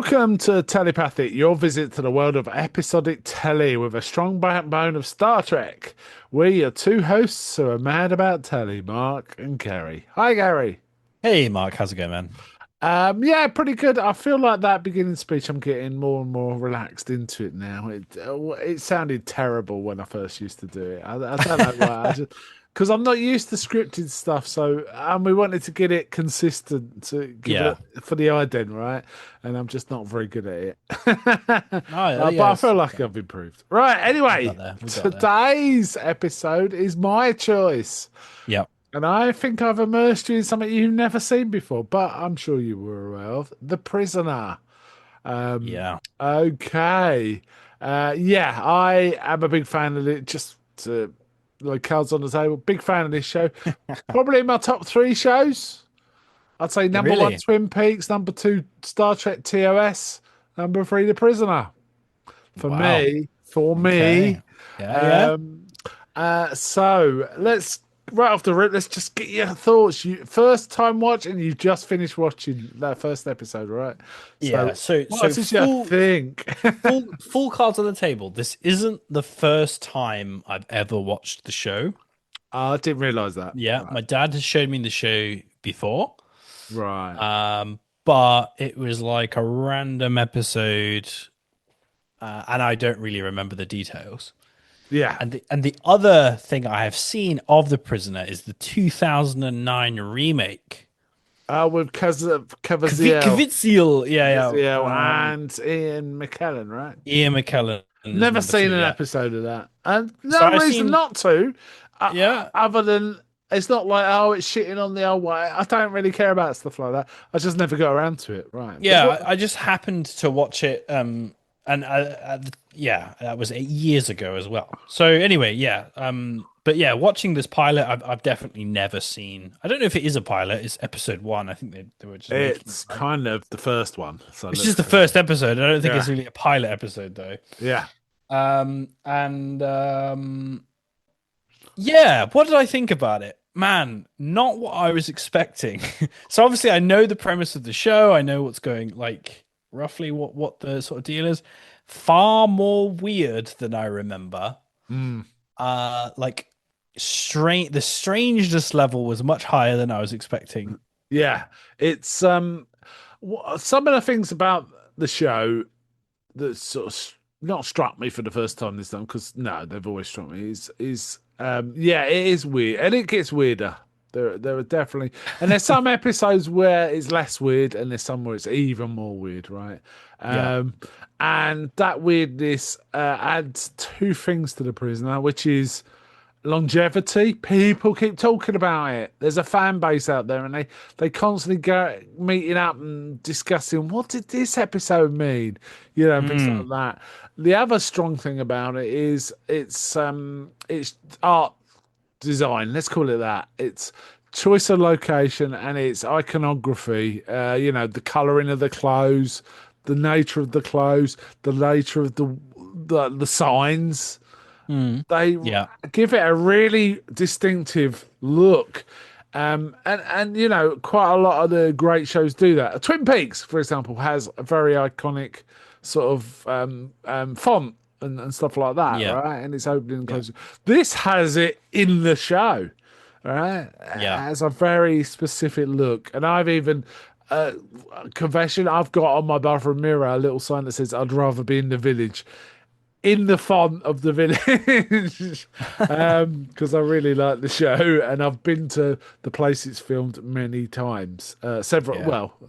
Welcome to Tellypathic, your visit to the world of episodic telly with a strong backbone of Star Trek. We're your two hosts who are mad about telly, Mark and Gary. Hi, Gary. Hey Mark, how's it going, man? Yeah, pretty good. I feel like that beginning speech, I'm getting more and more relaxed into it now. It sounded terrible when I first used to do it. I don't know why. I just because I'm not used to scripted stuff. So, and we wanted to get it consistent to give Yeah. it for the ident, right? And I'm just not very good at it. No, But I feel yes. like I've improved. Right. We got Anyway, there. We got there. today's episode is my choice. Yeah. And I think I've immersed you in something you've never seen before, but I'm sure you were aware of. The Prisoner. Yeah. Okay. Yeah, I am a big fan of it. Just like cards on the table. Big fan of this show. Probably in my top three shows. I'd say number one, Really? Twin Peaks. Number two, Star Trek TOS. Number three, The Prisoner. For Wow. me, for Okay. me. Yeah, yeah. Um, so let's right off the rip. Let's just get your thoughts. You first time watch, and you've just finished watching that first episode, right? Yeah. So, So what so did you full think? full cards on the table. This isn't the first time I've ever watched the show. I didn't realize that. Yeah, Right, my dad has showed me the show before. right. But it was like a random episode, and I don't really remember the details. Yeah. And the other thing I have seen of The Prisoner is the 2009 remake. With Cavaziel, Caviezel, yeah, Cavaziel yeah. and Ian McKellen, right? Ian McKellen is Never number two, seen an yeah. episode of that, and So no I've reason seen, not to, yeah, other than it's not like oh, it's shitting on the old way. I don't really care about stuff like that. I just never go around to it, right? But yeah. what? I just happened to watch it, and yeah, that was 8 years ago as well. So anyway, yeah, but yeah, watching this pilot, I've definitely never seen. I don't know if it is a pilot. It's episode one. I think they were just making it, It's right? kind of the first one, so It's just let's the go. first episode. I don't think Yeah, it's really a pilot episode though. yeah. And Yeah, what did I think about it? Man, not what I was expecting. So obviously I know the premise of the show, I know what's going like roughly what the sort of deal is. Far more weird than I remember. Mm. Like the strangeness level was much higher than I was expecting. Yeah, it's some of the things about the show that sort of not struck me for the first time this time because no, they've always struck me. Is yeah, it is weird and it gets weirder. There are definitely and there's some episodes where it's less weird and there's some where it's even more weird, right? Yeah. Um, and that weirdness adds two things to the prisoner, which is longevity. People keep talking about it. There's a fan base out there, and they constantly go meeting up and discussing what did this episode mean, and things Mm, like that. The other strong thing about it is it's art design. Let's call it that. It's choice of location and it's iconography. The coloring of the clothes, the nature of the clothes, the nature of the signs they yeah. give it a really distinctive look. And quite a lot of the great shows do that. Twin Peaks, for example, has a very iconic sort of font and stuff like that, Yeah. right? And it's opening and Yeah. closing. This has it in the show, right? It Yeah. has a very specific look. And I've even confession, I've got on my bathroom mirror a little sign that says I'd rather be in the village in the font of the village because I really like the show and I've been to the place it's filmed many times, Yeah.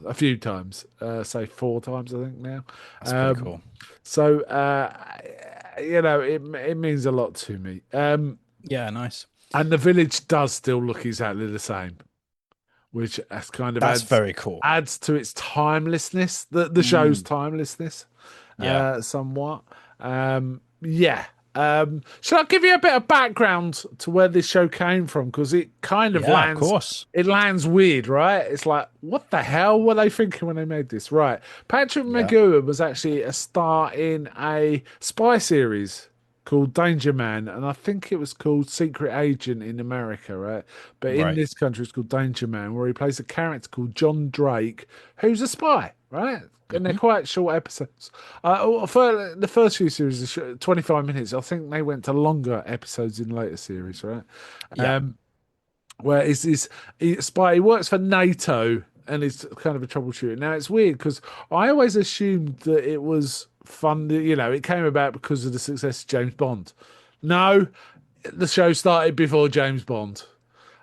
a few times, say four times I think now. That's pretty Um, cool. so it means a lot to me. Yeah, nice. And the village does still look exactly the same, which has kind of That's very cool. adds to its timelessness, the show's Mm, timelessness, yeah. somewhat. Yeah. Shall I give you a bit of background to where this show came from? Because it kind of Yeah, of course. lands weird, right? It's like, what the hell were they thinking when they made this? Right. Patrick Yeah. McGowan was actually a star in a spy series called Danger Man, and I think it was called Secret Agent in America, right? But in Right. this country, it's called Danger Man, where he plays a character called John Drake, who's a spy. right? And they're Hmm. quite short episodes. For the first few series, 25 minutes. I think they went to longer episodes in later series, right? Yeah. Um, where he works for NATO and is kind of a troubleshooter. Now it's weird because I always assumed that it was fun. You know, it came about because of the success of James Bond. No, the show started before James Bond.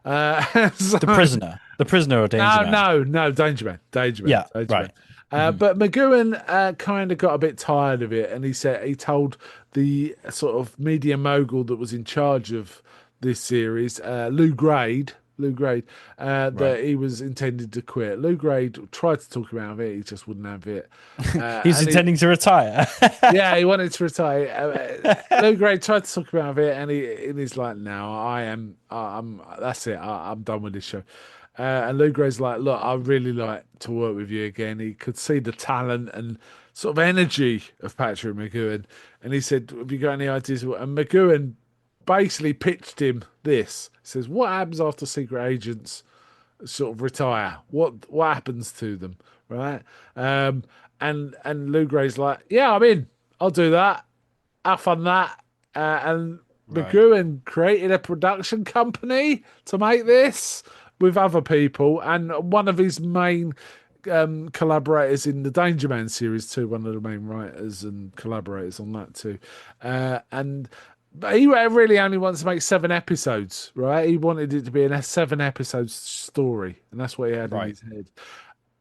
So The prisoner or Danger no, Man. no, no, Danger Man, Danger Man, Yeah. Danger Man. Right. Hmm. But McGowan kind of got a bit tired of it, and he told the sort of media mogul that was in charge of this series, Lou Grade, Right. that he was intended to quit. Lou Grade tried to talk him out of it, he just wouldn't have it, He's and he intending to retire. yeah, he wanted to retire. Lou Gray tried to talk him out of it, and he's like, "No, that's it. I'm done with this show." And Lou Gray's like, "Look, I really like to work with you again." He could see the talent and sort of energy of Patrick McGowan, and he said, "Have you got any ideas?" And McGowan basically pitched him this. He says, "What happens after secret agents sort of retire? What happens to them, right?" Um, and Lou Gray's like, "Yeah, I'm in. I'll do that. Have fun that." And Right. McGowan created a production company to make this with other people, and one of his main collaborators in the Danger Man series too, one of the main writers and collaborators on that too, and. But he really only wants to make 7 episodes, right? He wanted it to be a 7 episode story, and that's what he had in Right. his head.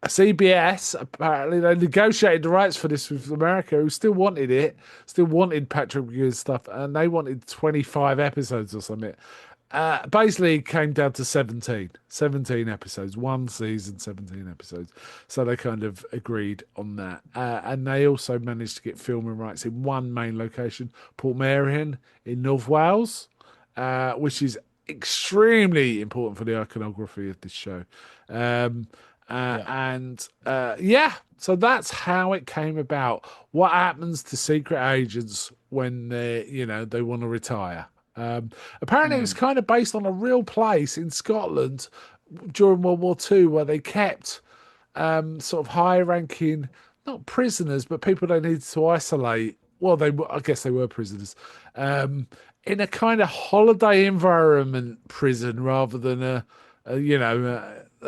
CBS apparently they negotiated the rights for this with America, who still wanted it, still wanted Patrick Rewire's stuff, and they wanted 25 episodes or something. Basically, it came down to 17 episodes, one season, 17 episodes. So they kind of agreed on that. And they also managed to get filming rights in one main location, Portmeirion in North Wales, which is extremely important for the iconography of this show. Um, Yeah. yeah, so that's how it came about. What happens to secret agents when they want to retire? Apparently, it was Mm. kind of based on a real place in Scotland during World War II where they kept sort of high-ranking, not prisoners, but people they needed to isolate. Well, I guess they were prisoners, um, in a kind of holiday environment prison rather than a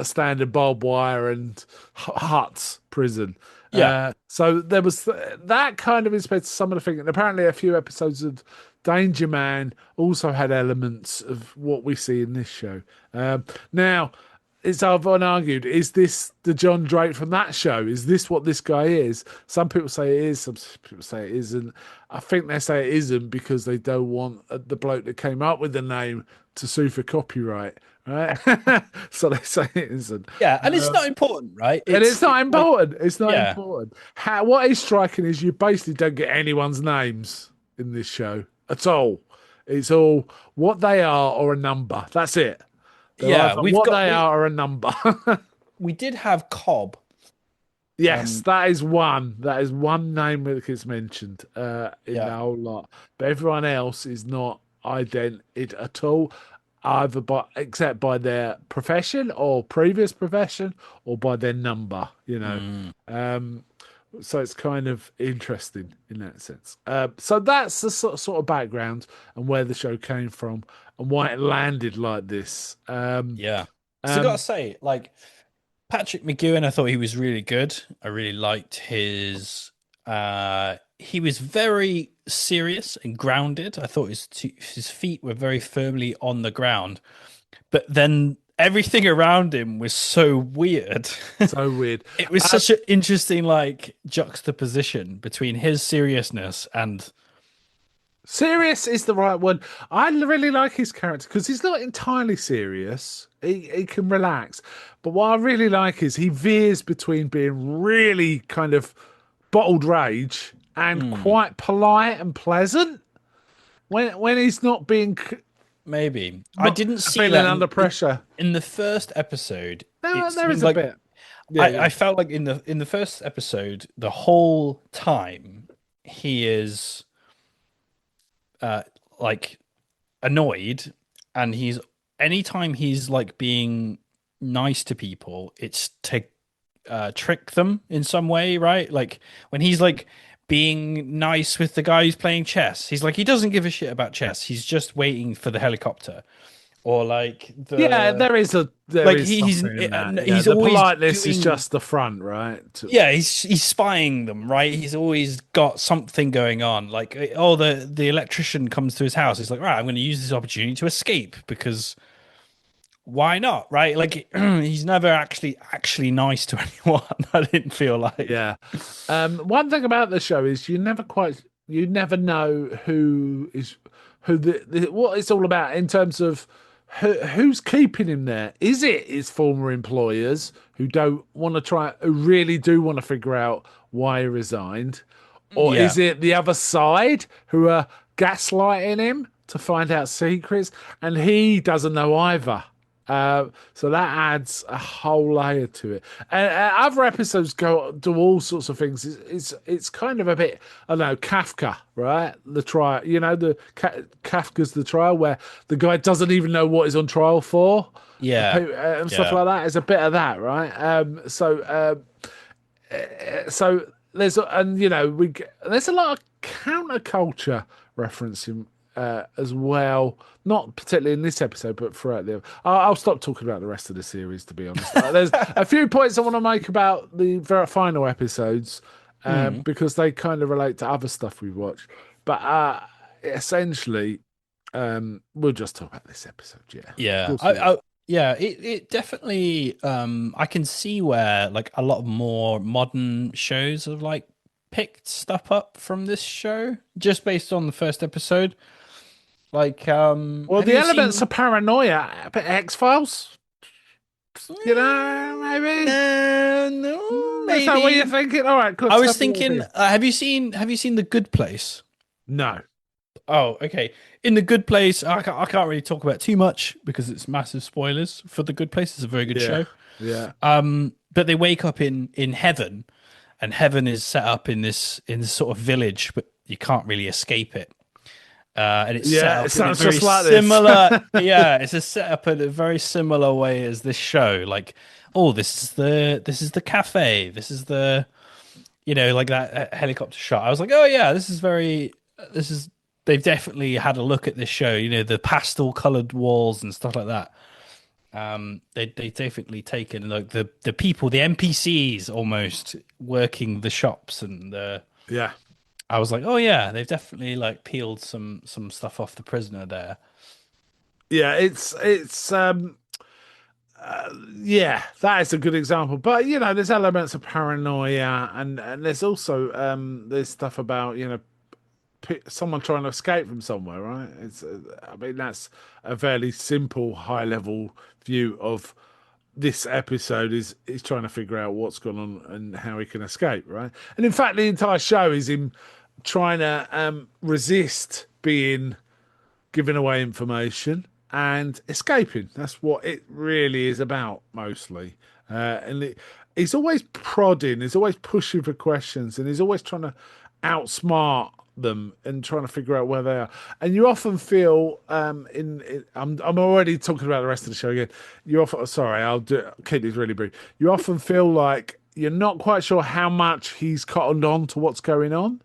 standard barbed wire and huts prison. Yeah. So there was that kind of inspired some of the thing, and apparently a few episodes of Danger Man also had elements of what we see in this show. Now, it's often argued, is this the John Drake from that show? Is this what this guy is? Some people say it is, some people say it isn't. I think they say it isn't because they don't want the bloke that came up with the name to sue for copyright, right? So they say it isn't. Yeah. And it's not important, right? And it's It's not like, important. It's not yeah. important. What is striking is you basically don't get anyone's names in this show at all. It's all what they are or a number. That's it. They're Yeah. either what they are or a number. We did have Cobb. Yes, Um, that is one. That is one name that gets mentioned in the yeah. whole lot. But everyone else is not identified at all, either by except by their profession or previous profession or by their number. Mm. Um, so it's kind of interesting in that sense. So that's the sort of background and where the show came from and why it landed like this. Yeah. So I gotta Um, say, like Patrick McGowan, I thought he was really good. I really liked his he was very serious and grounded. I thought his feet were very firmly on the ground. But then everything around him was so weird. so weird. It was Um, such an interesting like juxtaposition between his seriousness and Serious is the right word. I really like his character because he's not entirely serious. He can relax. But what I really like is he veers between being really kind of bottled rage and Hmm, quite polite and pleasant when he's not maybe. I not didn't see feeling that under pressure. in the first episode. It There is seemed a like bit. Yeah, yeah. I felt like in the first episode, the whole time he is uh like annoyed, and he's anytime he's like being nice to people, it's to trick them in some way, right? Like when he's like being nice with the guy who's playing chess, he's like he doesn't give a shit about chess. He's just waiting for the helicopter, or like Yeah, the there like is something in that. Yeah, he's the always politeness is doing. just the front, right? Yeah, he's spying them, right? He's always got something going on. Like, oh, the electrician comes to his house. He's like, right, I'm going to use this opportunity to escape because why not, right? Like, he's never actually nice to anyone. I didn't feel like. Yeah. One thing about the show is you never know who what it's all about in terms of who's keeping him there. Is it his former employers who don't want to who really do want to figure out why he resigned? Or is Yeah, it the other side who are gaslighting him to find out secrets? And he doesn't know either. So that adds a whole layer to it. And other episodes go do all sorts of things. It's kind of a bit I don't know Kafka, right? The trial, Kafka's the trial where the guy doesn't even know what he's on trial for, yeah, and stuff yeah, like that. It's a bit of that, right? So there's and there's a lot of counterculture referencing as well. Not particularly in this episode, but throughout I'll stop talking about the rest of the series. To be honest, there's a few points I want to make about the very final episodes mm, because they kind of relate to other stuff we've watched. But essentially, we'll just talk about this episode. Yeah, of yeah. course we will. Yeah, it definitely. I can see where like a lot of more modern shows have like picked stuff up from this show just based on the first episode. Like, Well, have the you elements seen? of paranoia, X Files, maybe. No, Is that what you're maybe. thinking? All right, cool. I Tell was me what you're thinking, thinking. have you seen The Good Place? No. Oh, okay. In The Good Place, I can't really talk about too much because it's massive spoilers for The Good Place. It's a very good Yeah. show. Yeah. But they wake up in heaven, and heaven is set up in this sort of village, but you can't really escape it. And it's set Yeah. It up in a sounds very just like this. similar, yeah, it's a set up in a very similar way as this show. Like, oh, this is the cafe, this is the like that helicopter shot. I was like, oh yeah, this is they've definitely had a look at this show. The pastel colored walls and stuff like that. They definitely taken like the people, the NPCs almost working the shops and the. Yeah. I was like, oh yeah, they've definitely like peeled some stuff off the prisoner there. Yeah. Yeah, that is a good example. But there's elements of paranoia, and there's also there's stuff about someone trying to escape from somewhere, right? I mean, that's a fairly simple, high level view of this episode is trying to figure out what's gone on and how he can escape, right? And in fact, the entire show is him trying to resist being giving away information and escaping. That's what it really is about, mostly. He's always prodding, he's always pushing for questions, and he's always trying to outsmart them and trying to figure out where they are. And you often feel, I'm already talking about the rest of the show again. You often, sorry, keep this really brief. You often feel like you're not quite sure how much he's cottoned on to what's going on,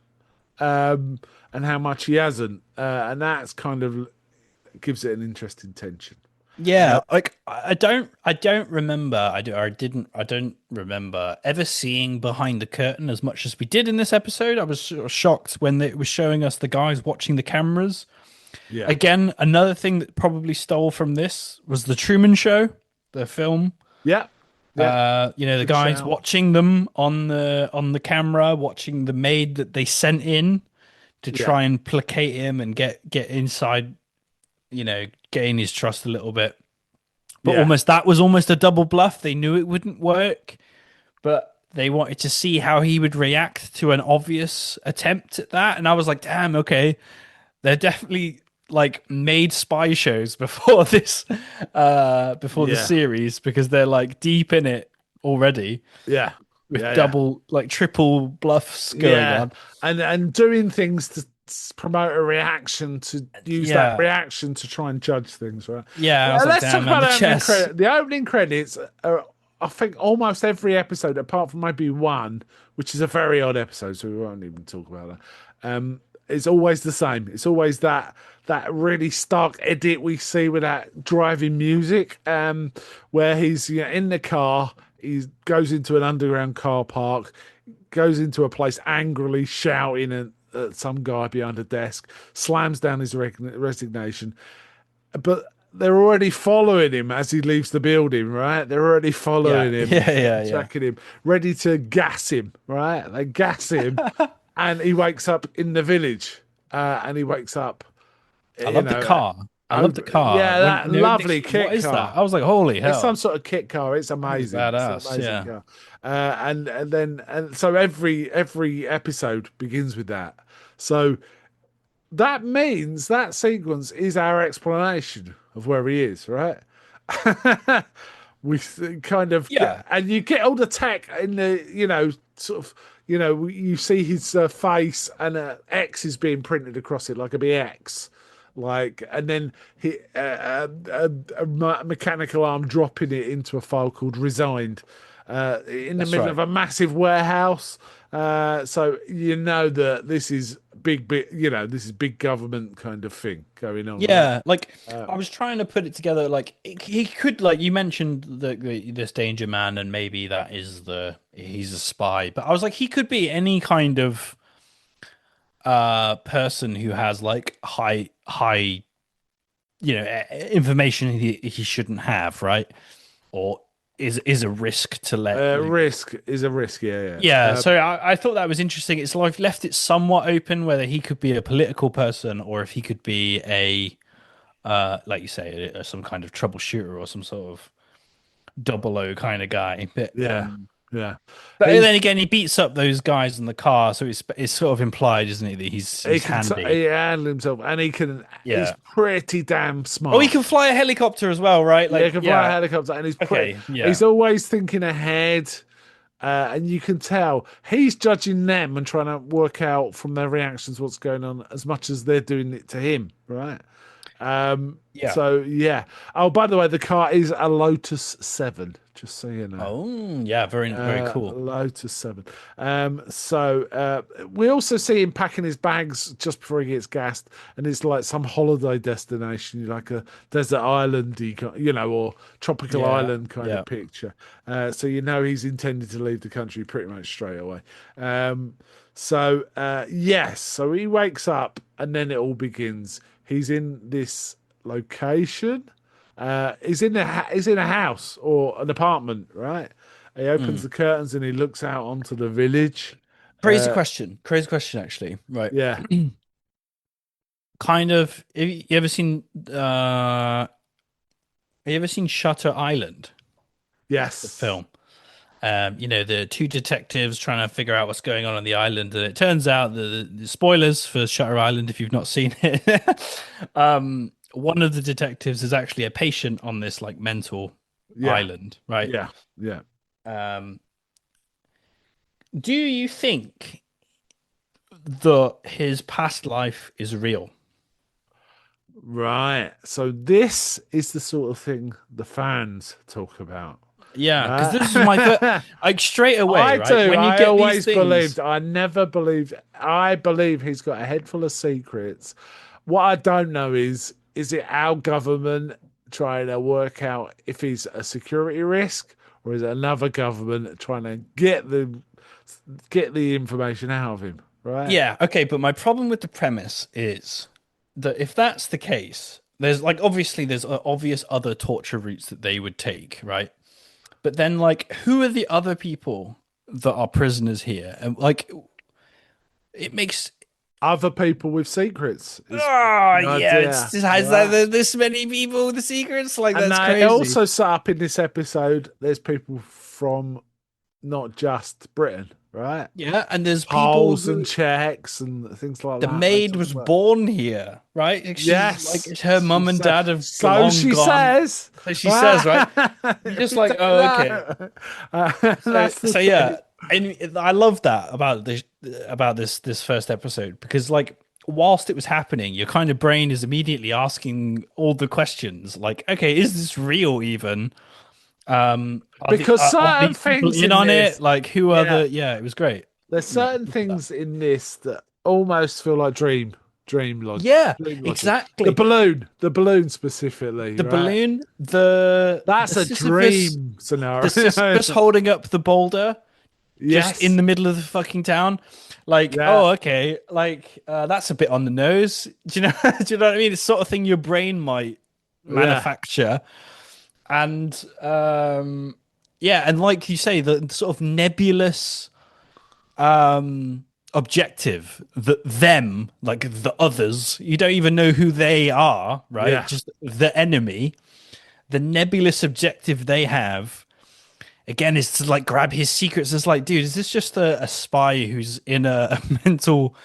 and how much he hasn't, and that's kind of gives it an interesting tension. Yeah, like I don't remember I don't remember ever seeing behind the curtain as much as we did in this episode. I was sort of shocked when it was showing us the guys watching the cameras. Yeah, Again, another thing that probably stole from this was the Truman Show, the film. yeah, yeah. The Good guys shout. watching them on the camera, watching the maid that they sent in to Yeah, try and placate him and get inside, gain his trust a little bit. But yeah, almost that was almost a double bluff. They knew it wouldn't work, but they wanted to see how he would react to an obvious attempt at that. And I was like, damn, okay. They're definitely like made spy shows before before the yeah, series because they're like deep in it already yeah, with yeah, yeah, double like triple bluffs going yeah. on. And doing things to promote a reaction to use that Yeah. reaction to try and judge things, right? Yeah, I was like, Let's talk damn man, about the the opening chess. credit. The opening credits are I think almost every episode, apart from maybe one, which is a very odd episode, so we won't even talk about that. It's always the same. It's always that really stark edit we see with that driving music, where he's in the car, he goes into an underground car park, goes into a place angrily shouting at some guy behind a desk, slams down his resignation, but they're already following him as he leaves the building, right? They're already Yeah, following him, yeah, yeah, yeah. tracking him, ready to gas him, right? They gas him, and he wakes up in the village, and he wakes up, I you love the know, car. I love the car. yeah, When that Nick, lovely what kit is that? car. I was like, holy It's some hell, sort of kit car. It's that is amazing. It's an badass. amazing Yeah, car. And so every episode begins with that. So that means that sequence is our explanation of where he is, right? Kind of yeah, and you get all the tech in the, sort of, you see his face and X is being printed across it like a BX, like, and then a mechanical arm dropping it into a file called resigned, in the that's middle right. of a massive warehouse. So you know that this is big, this is big government kind of thing going on, right? Yeah, like I was trying to put it together. Like he could, like you mentioned, this Danger Man, and maybe that is he's a spy. But I was like, he could be any kind of person who has like high information he shouldn't have, right? Or is a risk to let loose. Risk is a risk, yeah, Yeah, yeah. so I thought that was interesting. It's like left it somewhat open whether he could be a political person or if he could be a like you say, some kind of troubleshooter or some sort of double O kind of guy. Yeah, yeah. But He's then again, he beats up those guys in the car, so it's sort of implied, isn't it, that he he's can handy. he handle himself, and he's Yeah. pretty damn Oh, he smart. can fly a helicopter as well, right? Yeah, he Like, can fly a yeah. helicopter, and Okay. Yeah. he's always thinking ahead. And you can tell he's judging them and trying to work out from their reactions what's going on as much as they're doing it to him, right? Yeah. So yeah. Oh, by the way, the car is a Lotus 7, just so you know. Oh, yeah. Very, very cool. Lotus 7. We also see him packing his bags just before he gets gassed, and it's like some holiday destination, like a desert islandy, or tropical Yeah. island kind Yeah. of picture. So he's intended to leave the country pretty much straight away. Yes, so he wakes up, and then it all begins. He's in this location. He's in a house or an apartment, right? He opens Mm. the curtains and he looks out onto the village. Crazy Uh, question. Crazy question, actually. Right. yeah. Kind of. Have you ever seen? Have you ever seen Shutter Island, the Yes. film? The two detectives trying to figure out what's going on the island, and it turns out the spoilers for Shutter Island if you've not seen it. One of the detectives is actually a patient on this like mental Yeah. island, right? Yeah. Yeah. Um, do you think that his past life is real? Right. So this is the sort of thing the fans talk about. Yeah, because Right. this is my like straight away, I right? do. When you I get these always things, believed. I never believed. I believe he's got a head full of secrets. What I don't know is it our government trying to work out if he's a security risk, or is it another government trying to get the information out of him? Right? yeah, okay, but my problem with the premise is that if that's the case, there's like obviously there's obvious other torture routes that they would take, right? But then like who are the other people that are prisoners here? And like it makes Other people with secrets is oh the yeah, idea, just has right? this many people with the secrets, like And that's they crazy. also set up in this episode. There's people from not just Britain, right? Yeah, and there's people Poles and who Czechs and things like the that. They maid talk was about. born here, right? Like, she's like Yes, her mum and dad have so long she gone. says. So she says, right? You're just We like, don't oh, okay. know. So That's the so thing. yeah, and I love that about this first episode because like whilst it was happening, your kind of brain is immediately asking all the questions like, okay, is this real even? Because Are certain these people things in in on it? this, Like, who are yeah, the? Yeah, it was great. there's Yeah, certain things in this that almost feel like yeah, dream logic. exactly. The balloon specifically, The right? balloon, That's a dream The scenario. Sisyphus holding up the boulder just in Yes, the middle of the fucking town. Like, yeah, oh, okay, like that's a bit on the nose. Do you know? Do you know what I mean? It's sort of thing your brain might yeah, manufacture, and yeah, and like you say, the sort of nebulous objective that them, like the others, you don't even know who they are, right? yeah, Just the enemy, the nebulous objective they have again is to like grab his secrets. It's like, dude, is this just a spy who's in a mental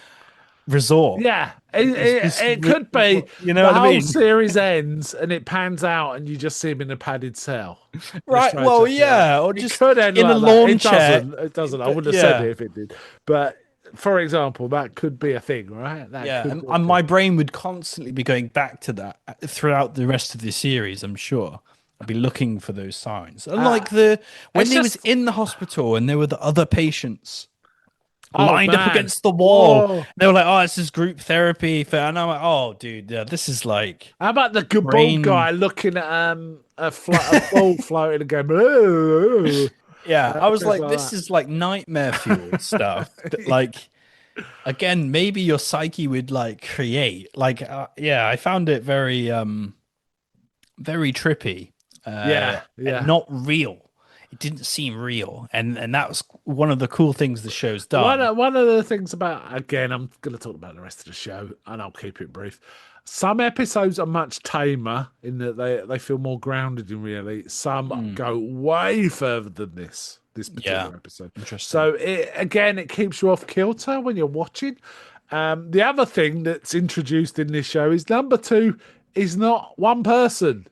resort? yeah. Is this It could be you know the what I whole mean? series ends and it pans out and you just see him in a padded cell in a Right, well, straitjacket, right? yeah, or It just could end in a like that. lawn chair. It doesn't. I But wouldn't have said yeah, it if it did. But for example, that could be a thing, right? That yeah, could be a and thing. my brain would constantly be going back to that throughout the rest of the series. I'm sure I'd be looking for those signs. And Uh, like the when it's they was just, in the hospital and there were the other patients oh lined up man, against the wall. whoa. They were like, "Oh, this is group therapy for," and I'm like, "Oh, dude, yeah, this is like How about the good bald brain." guy looking at a ball floating and going, "Ooh," Yeah, I was things like, like "This that. is like nightmare fuel stuff." That, like, again, maybe your psyche would like create. Like, yeah, I found it very trippy, Yeah, and yeah. not real. It didn't seem real, and that was one of the cool things the show's One done. one of the things about, again, I'm going to talk about the rest of the show, and I'll keep it brief. Some episodes are much tamer in that they feel more grounded in reality. Some Mm, go way further than this yeah, particular episode. interesting. So it keeps you off kilter when you're watching. The other thing that's introduced in this show is number two is not one person.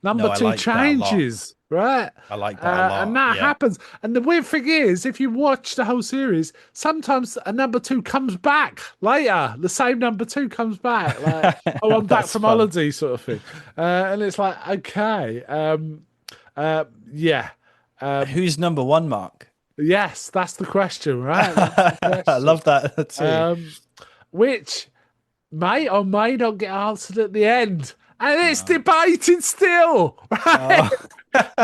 Number No, I two like that a lot. changes, right? I like that a And lot. that Yeah. happens. And the weird thing is, if you watch the whole series, sometimes a number two comes back later. The same number two comes back, like, oh, I'm back That's from fun. holiday, sort of thing. And it's like, okay, yeah, Who's number one, Mark? yes, that's the question, right? That's the I question. love that too. Um, which may or may not get answered at the end. And it's No. debated still, right? Oh.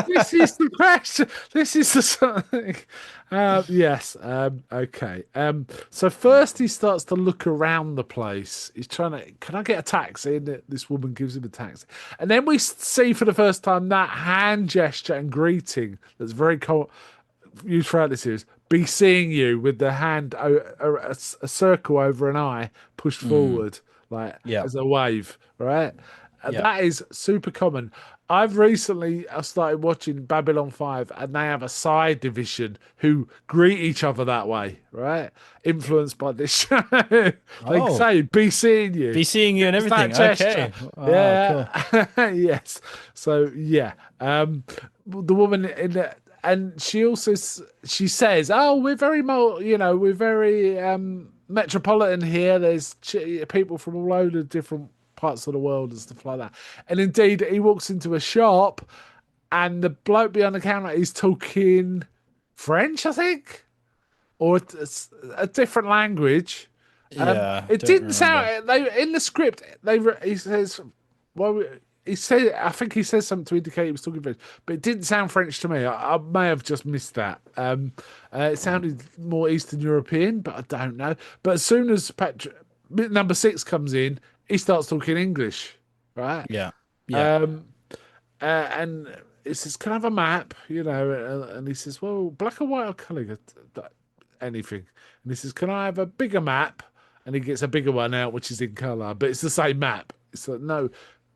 This is the question. This is the something. Yes. Okay. So first he starts to look around the place. He's trying to. Can I get a taxi? And this woman gives him a taxi. And then we see for the first time that hand gesture and greeting that's very used throughout this series. Be seeing you with the hand, a circle over an eye pushed Mm. forward, like Yeah. as a wave, right? Yeah. That is super common. I've recently started watching Babylon 5 and they have a side division who greet each other that way, right? Influenced by this show. They Oh, say, be seeing you. be seeing you and Use that everything. gesture. Okay. Oh, cool. Yeah. Yes. So, yeah. The woman in the, and she also she says, "Oh, we're very we're very metropolitan here. There's people from all over the different parts of the world and stuff like that." And indeed, he walks into a shop, and the bloke behind the counter is talking French, I think, or a different language. Yeah. It Don't didn't remember. sound they in the script. He says, well, he said, I think he says something to indicate he was talking French, but it didn't sound French to me. I may have just missed that. It sounded more Eastern European, but I don't know. But as soon as number six comes in, he starts talking English, right? Yeah. Yeah. Um, and he says, "Can I have a map?" And he says, "Well, black or white or colour, anything." And he says, "Can I have a bigger map?" And he gets a bigger one out, which is in colour, but it's the same map. It's like, no,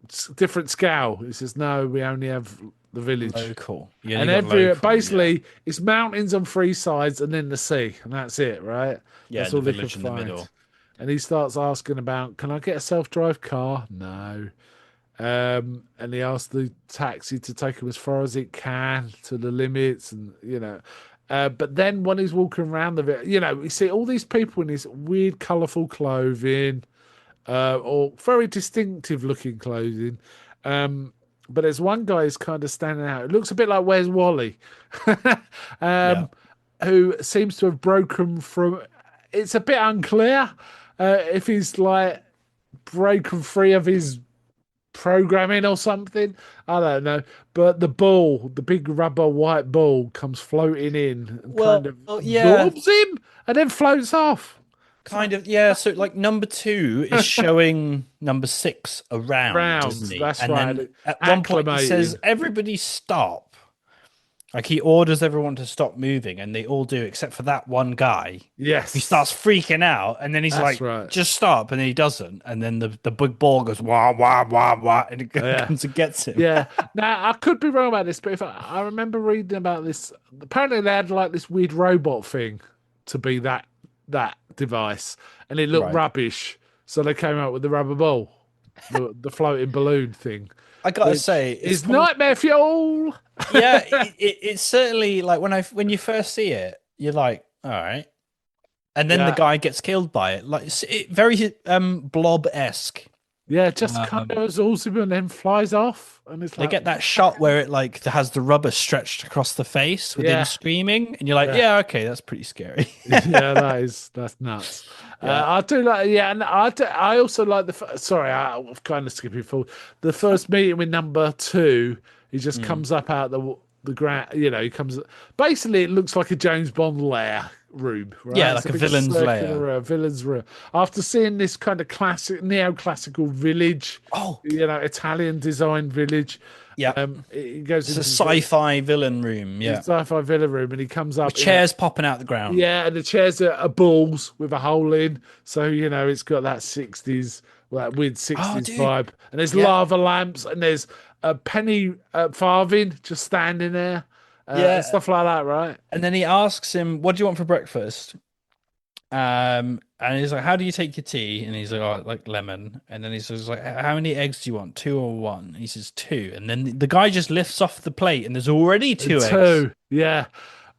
it's different scale. He says, "No, we only have the village." Local. You only And got local. Yeah. basically it's mountains on three sides and then the sea, and that's it, right? Yeah. That's And the all they could village in the find. middle. And he starts asking about, "Can I get a self-drive car?" No. And he asks the taxi to take him as far as it can to the limits, and but then when he's walking around the bit, you see all these people in this weird, colourful clothing, or very distinctive looking clothing. Um, but there's one guy who's kind of standing out. It looks a bit like Where's Wally, Yeah. um, who seems to have broken from. It's a bit unclear if he's like broken free of his programming or something. I don't know. But the ball, the big rubber white ball, comes floating in and kind Well, of yeah, absorbs him and then floats off. It's like kind of. Yeah. So like number two is showing number six around, round. isn't he? That's And right. then at one point he says, Acclimating. "Everybody stop." Like he orders everyone to stop moving, and they all do except for that one guy. He Yes, starts freaking out, and then he's that's like, right. "Just stop!" And then he doesn't, and then the big ball goes wah wah wah wah, and it Yeah. comes and gets him. Yeah. Now I could be wrong about this, but if I remember reading about this, apparently they had like this weird robot thing to be that device, and it looked Right. rubbish, so they came out with the rubber ball, the floating balloon thing, I gotta which say, it's is probably nightmare fuel. yeah. It's certainly like when you first see it, you're like, all right, and then the Yeah. guy gets killed by it, like very Blob esque. Yeah, just kind of absorbs him and then flies off, and it's They like, get that shot where it like has the rubber stretched across the face with him yeah, screaming, and you're like, yeah. yeah, okay, that's pretty scary. Yeah, that's nuts. Yeah. I do like, yeah, and I also like sorry, I'm kind of skipping forward. The first meeting with number two, he just Mm. comes up out the ground. You know, he comes. Basically, it looks like a James Bond lair room, right? Yeah, It's like a a big villain's circular lair. villain's room. After seeing this kind of classic neoclassical village, Oh, Italian design village, yeah. he goes It's a into sci-fi villain room. his Yeah. sci-fi villa room, and he comes With up in a chairs popping out the ground. yeah, and the chairs are balls with a hole in, so it's got that 60s, that weird Oh, 60s dude. vibe. And there's Yeah. lava lamps, and there's a penny farthing just standing there, and Yeah. stuff like that, right? And then he asks him, "What do you want for breakfast?" And he's like, "How do you take your tea?" And he's like, "Oh, like lemon." And then he says, "Like, how many eggs do you want? Two or one?" And he says, "Two." And then the guy just lifts off the plate, and there's already two eggs. Two, yeah.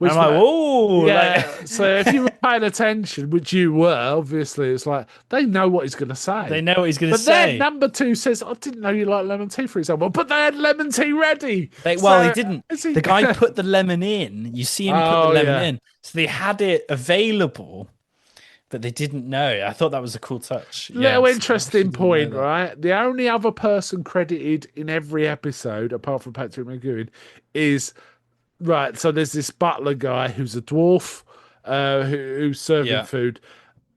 And I'm Which, like, "Whoa!" Like, yeah. So if you were paying attention, which you were, obviously, it's like they know what he's going to they say. know what he's gonna But then say. number two says, "I didn't know you like lemon tea," for example, but they had lemon tea ready. Well, he So didn't. is he? The guy put the lemon in. You see him put the Oh lemon yeah. in, so they had it available, but they didn't know. I thought that was a cool touch. Yeah, Little so they actually interesting didn't know point, that. right? The only other person credited in every episode, apart from Patrick McGowan, is right. So there's this butler guy who's a dwarf, who's serving Yeah. food.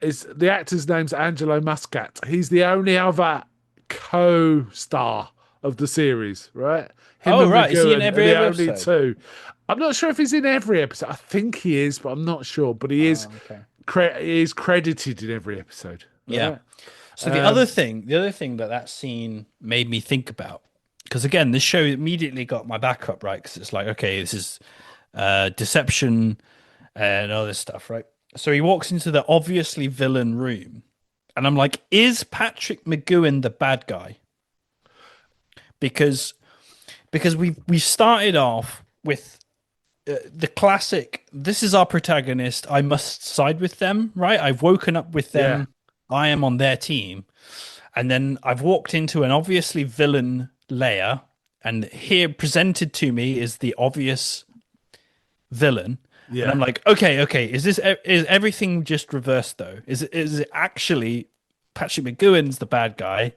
Is the actor's name's Angelo Muscat. He's the only other co-star of the series, right? Him Oh, and right. Is he in McGowan are every the other only episode? two. I'm not sure if he's in every episode. I think he is, but I'm not sure. But he is Oh, okay. he is credited in every episode, Yeah. right? So Um, the other thing that that scene made me think about, because again, this show immediately got my back up, right? Because it's like, okay, this is deception and all this stuff, right? So he walks into the obviously villain room, and I'm like, is Patrick McGowan the bad guy? Because we started off with the classic. This is our protagonist. I must side with them, right? I've woken up with yeah. them. I am on their team, and then I've walked into an obviously villain layer, and here presented to me is the obvious villain. And I'm Yeah, like, okay, is everything just reversed though? Is it actually Patrick McGowan's the bad guy,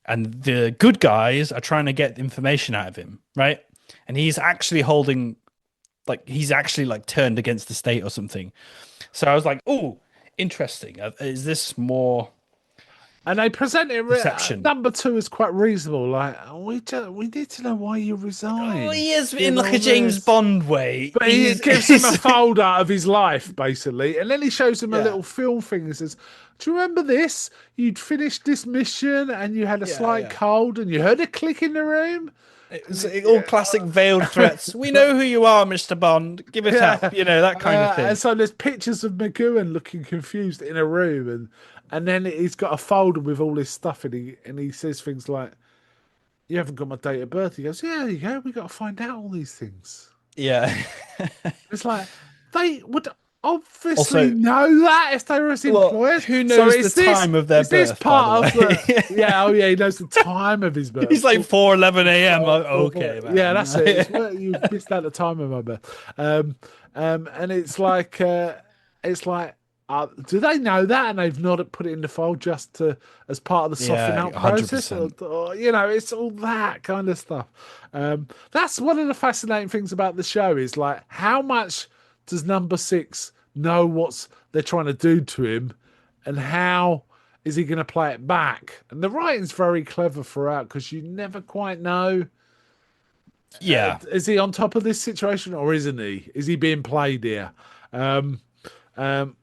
and the good guys are trying to get information out of him, right? And he's actually holding, like, he's actually like turned against the state or something. So I was like, oh, interesting. Is this more and they present it. deception? Number two is quite reasonable. Like we need to know why you Oh, resigned. he is You in like know a James this. Bond way. But he gives him a folder of his life, basically, and then he shows him a Yeah, little film thing and says, "Do you remember this? You'd finished this mission and you had a yeah, slight yeah. cold and you heard a click in the room." It's all classic veiled threats. We know who you are, Mr. Bond. Give it Yeah, up. You know, that kind of and thing. so there's pictures of McGowan looking confused in a room, and then he's got a folder with all this stuff, and he says things like, "You haven't got my date of birth." He goes, "Yeah, there you go. We got to find out all these things." Yeah. It's like they would. obviously Also, know that if they were his well, employers. who So knows the time of their is this birth, by the part of way? the yeah, oh yeah, he knows the time of his birth. He's like 4:11 a.m. Okay, Yeah, man. that's it. It's where you've missed out the time of my birth. And it's like, do they know that and they've not put it in the file just to as part of the soften Yeah, out process, 100%. or it's all that kind of stuff. That's one of the fascinating things about the show is like how much does number six know what's they're trying to do to him, and how is he going to play it back? And the writing's very clever throughout because you never quite know. Yeah. Is he on top of this situation or isn't he? Is he being played here? Um, um,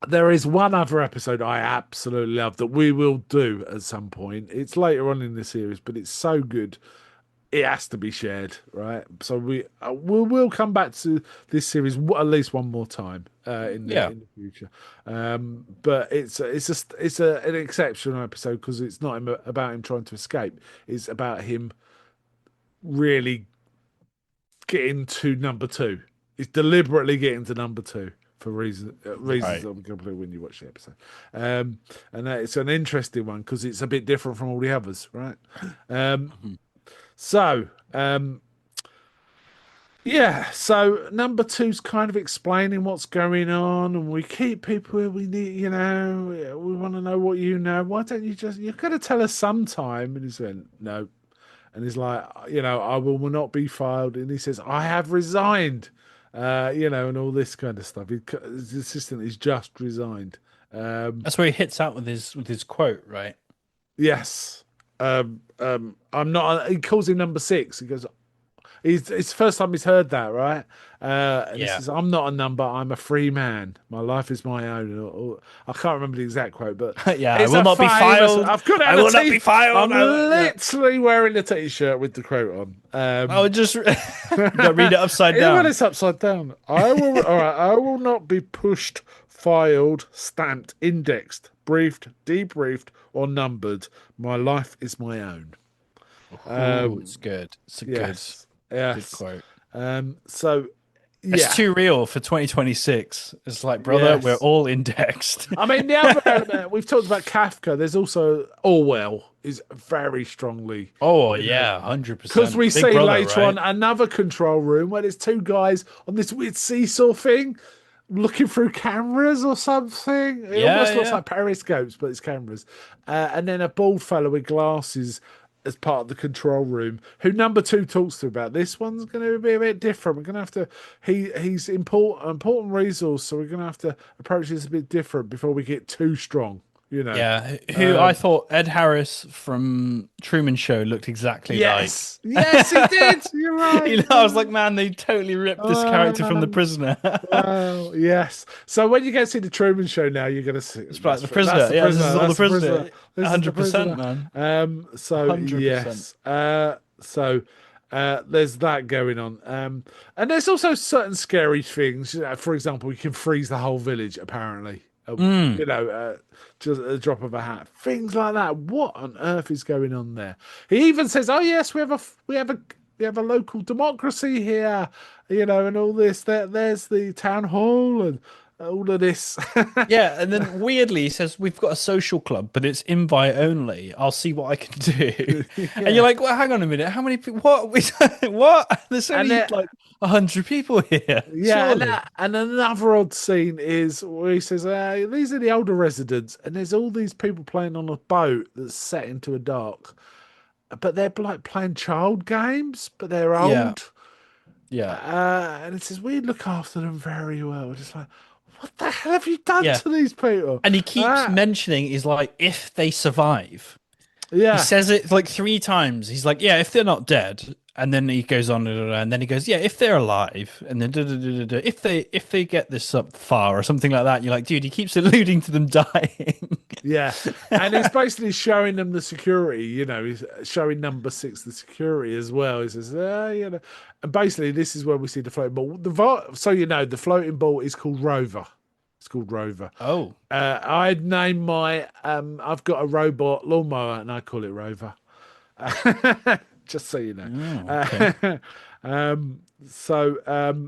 there is one other episode I absolutely love that we will do at some point. It's later on in the series, but it's so good it has to be shared, right? So we'll come back to this series at least one more time Yeah. in the future. But an exceptional episode because it's not about him trying to escape. It's about him really getting to number two. He's deliberately getting to number two for reasons Right. that will come through when you watch the episode. And it's an interesting one because it's a bit different from all the others, right? Um, Mhm. so yeah, so number two's kind of explaining what's going on, and we keep people where we need, we want to know what you know. Why don't you you're going to tell us sometime? And he's going, no. And he's like, I will not be filed. And he says, I have resigned, and all this kind of stuff. His assistant is just resigned. Um, That's where he hits out with his quote, right? yes. I'm not, he calls him number six. He goes, it's the first time he's heard that, right? And he Yeah. says, I'm not a number, I'm a free man. My life is my own. I can't remember the exact quote, but Yeah, I it's will a not be famous. filed. I've got it I on a will not t. be filed. I'm Yeah. literally wearing a t-shirt with the quote on. I would just you gotta read it upside Even when down. it's upside down, I will. All right, I will not be pushed, filed, stamped, indexed, briefed, debriefed, or numbered. My life is my own. Ooh, Um, it's good. It's a yes, good yes. quote. So It's yeah, too real for 2026. It's like, brother, we're yes. all indexed. I mean, the other element we've talked about Kafka. There's also Orwell is very strongly, Oh you know, yeah, because 100%. we Big see brother, later on right? another control room where there's two guys on this weird seesaw thing looking through cameras or something. It Yeah, almost looks yeah. like periscopes, but it's cameras. And then a bald fellow with glasses as part of the control room, who number two talks to about this one's going to be a bit different. We're going to have to. He's important resource, so we're going to have to approach this a bit different before we get too strong. You know. Yeah, who I Um, thought Ed Harris from Truman Show looked exactly like. yes, yes, he did. You're You right. know, I was like, man, they totally ripped this character from The Um, Prisoner. Well, yes. So when you get to see the Truman Show now, you're going to see It's like The that's Prisoner. the Yeah, this prisoner. is all The That's the prisoner. Prisoner. This is the 100%, prisoner. man. So 100%. yes. There's that going on. And there's also certain scary things. For example, you can freeze the whole village. Apparently, Mm. just at the drop of a hat. Things like that. What on earth is going on there? He even says, "Oh yes, we have a local democracy here, and all this. There's the town hall and all of this." Yeah, and then weirdly he says we've got a social club, but it's invite only. I'll see what I can do. And you're Yeah, like, well, hang on a minute. How many people? What? What? There's and only then like 100 people here, yeah, surely. and another odd scene is where he says, "These are the older residents," and there's all these people playing on a boat that's set into a dock, but they're like playing child games, but they're Yeah, old. yeah, And it says we look after them very well. Just like, what the hell have you done yeah. to these people? And he keeps Ah, mentioning is like if they survive. He yeah, says it like three times. He's like, yeah, if they're not dead, and then he goes on, and then he goes, yeah, if they're alive, and then if they get this up far or something like that. You're like, dude, he keeps alluding to them dying. yeah. And he's basically showing them the security. He's showing number six the security as well. He says, and basically this is where we see the floating ball. The floating ball is called Rover. It's called Rover. Oh, I'd name my I've got a robot lawnmower and I call it Rover. Just so you know. oh, okay. Uh, so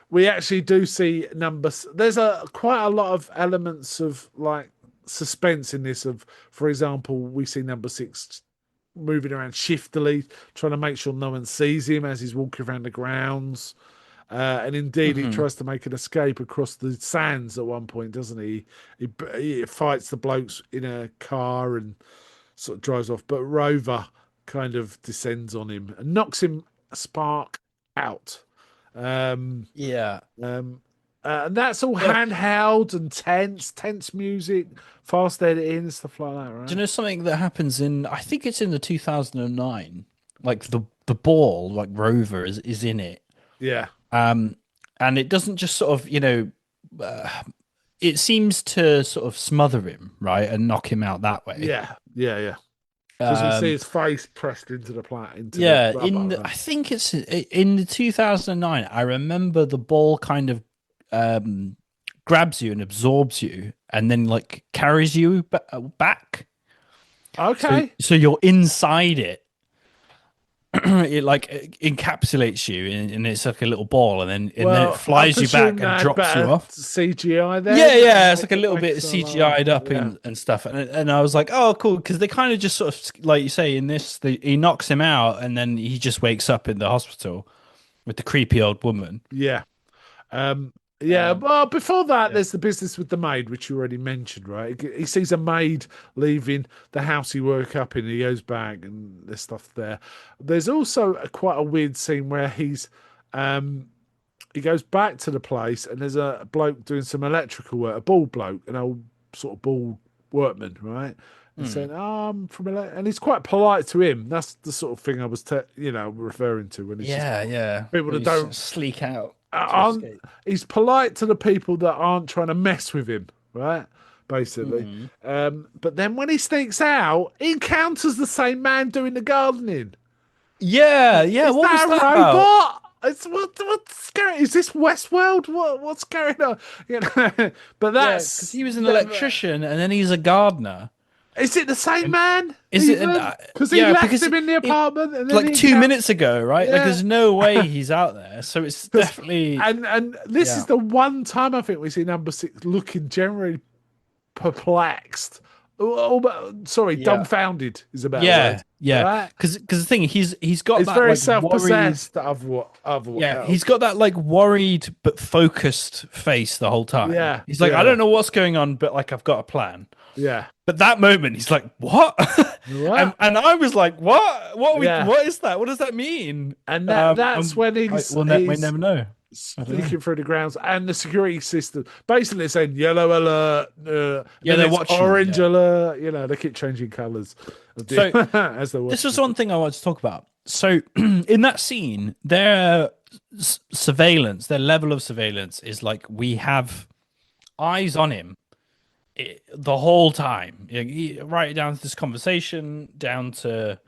we actually do see numbers. There's a quite a lot of elements of like suspense in this. Of, for example, we see number six moving around shiftily, trying to make sure no one sees him as he's walking around the grounds. And indeed, he Hmm. tries to make an escape across the sands at one point, doesn't he? He fights the blokes in a car and sort of drives off. But Rover kind of descends on him and knocks him a spark out. Um, Yeah. and that's all Yeah. handheld and tense music, fast editing, stuff like that, Do you right? know something that happens in, I think it's in the 2009, like the ball, like Rover is in it. Yeah, Um, and it doesn't just sort of, uh, it seems to sort of smother him, right, and knock him out that way. yeah. Because we see Um, his face pressed into the plat, into the yeah, rubber, right? I think it's in the 2009. I remember the ball kind of um grabs you and absorbs you, and then like carries you back. Okay. So you're inside it. It like encapsulates you, and it's like a little ball, and then it Well, I flies you presume back they and had drops you better off. CGI Yeah, then and yeah, it's make like a it little make bit so like, CGI'd up yeah, and stuff, and I was like, oh, cool, because they kind of just sort of like you say in this, he knocks him out, and then he just wakes up in the hospital with the creepy old woman. yeah. Um, yeah, Um, well, before that, yeah. there's the business with the maid, which you already mentioned, right? He sees a maid leaving the house he woke up in. He goes back, and there's stuff there. There's also quite a weird scene where um, he goes back to the place, and there's a bloke doing some electrical work, a bald bloke, an old sort of bald workman, right? And Hmm. saying, "Oh, I'm from," and he's quite polite to him. That's the sort of thing I was, referring to when it's just Yeah, yeah. people When that you sort don't of sleek out to aren't. escape. He's polite to the people that aren't trying to mess with him, right? Basically, Hmm. but then when he sneaks out, he encounters the same man doing the gardening. Yeah, yeah. Is What was that that a about? robot? What's going? Is this Westworld? What's going on? You know, but Yeah, because that's he was an electrician and then he's a gardener. is it the same And man is it? even? Because he Yeah, left because him in the it apartment and then like he 2 minutes encounters. ago, right? Like, Yeah, there's no way he's out there. So it's because definitely and this is yeah, the one time I think we see number six looking generally perplexed. Sorry, yeah, dumbfounded is a better word. yeah, yeah. Right? Because the thing he's got It's that very like worried. self-possessed of what Yeah, he's else. got that like worried but focused face the whole time. Yeah, He's like, I yeah, don't know what's going on, but like I've got a plan. yeah. But that moment, he's like, "What?" and What? I was like, "What? What we? Yeah. What is that? What does that mean?" And that's when We he's never know. I don't know. sneaking through the grounds and the security system basically saying yellow alert, Yeah, then they're it's watching him. orange Yeah. alert. They keep changing colours So as they're this watching was it. one thing I wanted to talk about. So in that scene, their surveillance, their level of surveillance is like we have eyes on him the whole time. Right down to this conversation, down to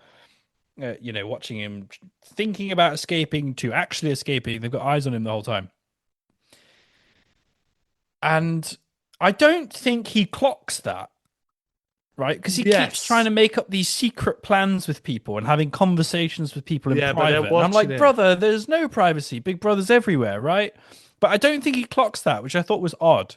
watching him thinking about escaping to actually escaping. They've got eyes on him the whole time. And I don't think he clocks that, right? Because he keeps trying Yes, to make up these secret plans with people and having conversations with people in yeah, but they're private. And I'm watching like, him. brother, there's no privacy. Big Brother's everywhere, right? But I don't think he clocks that, which I thought was odd.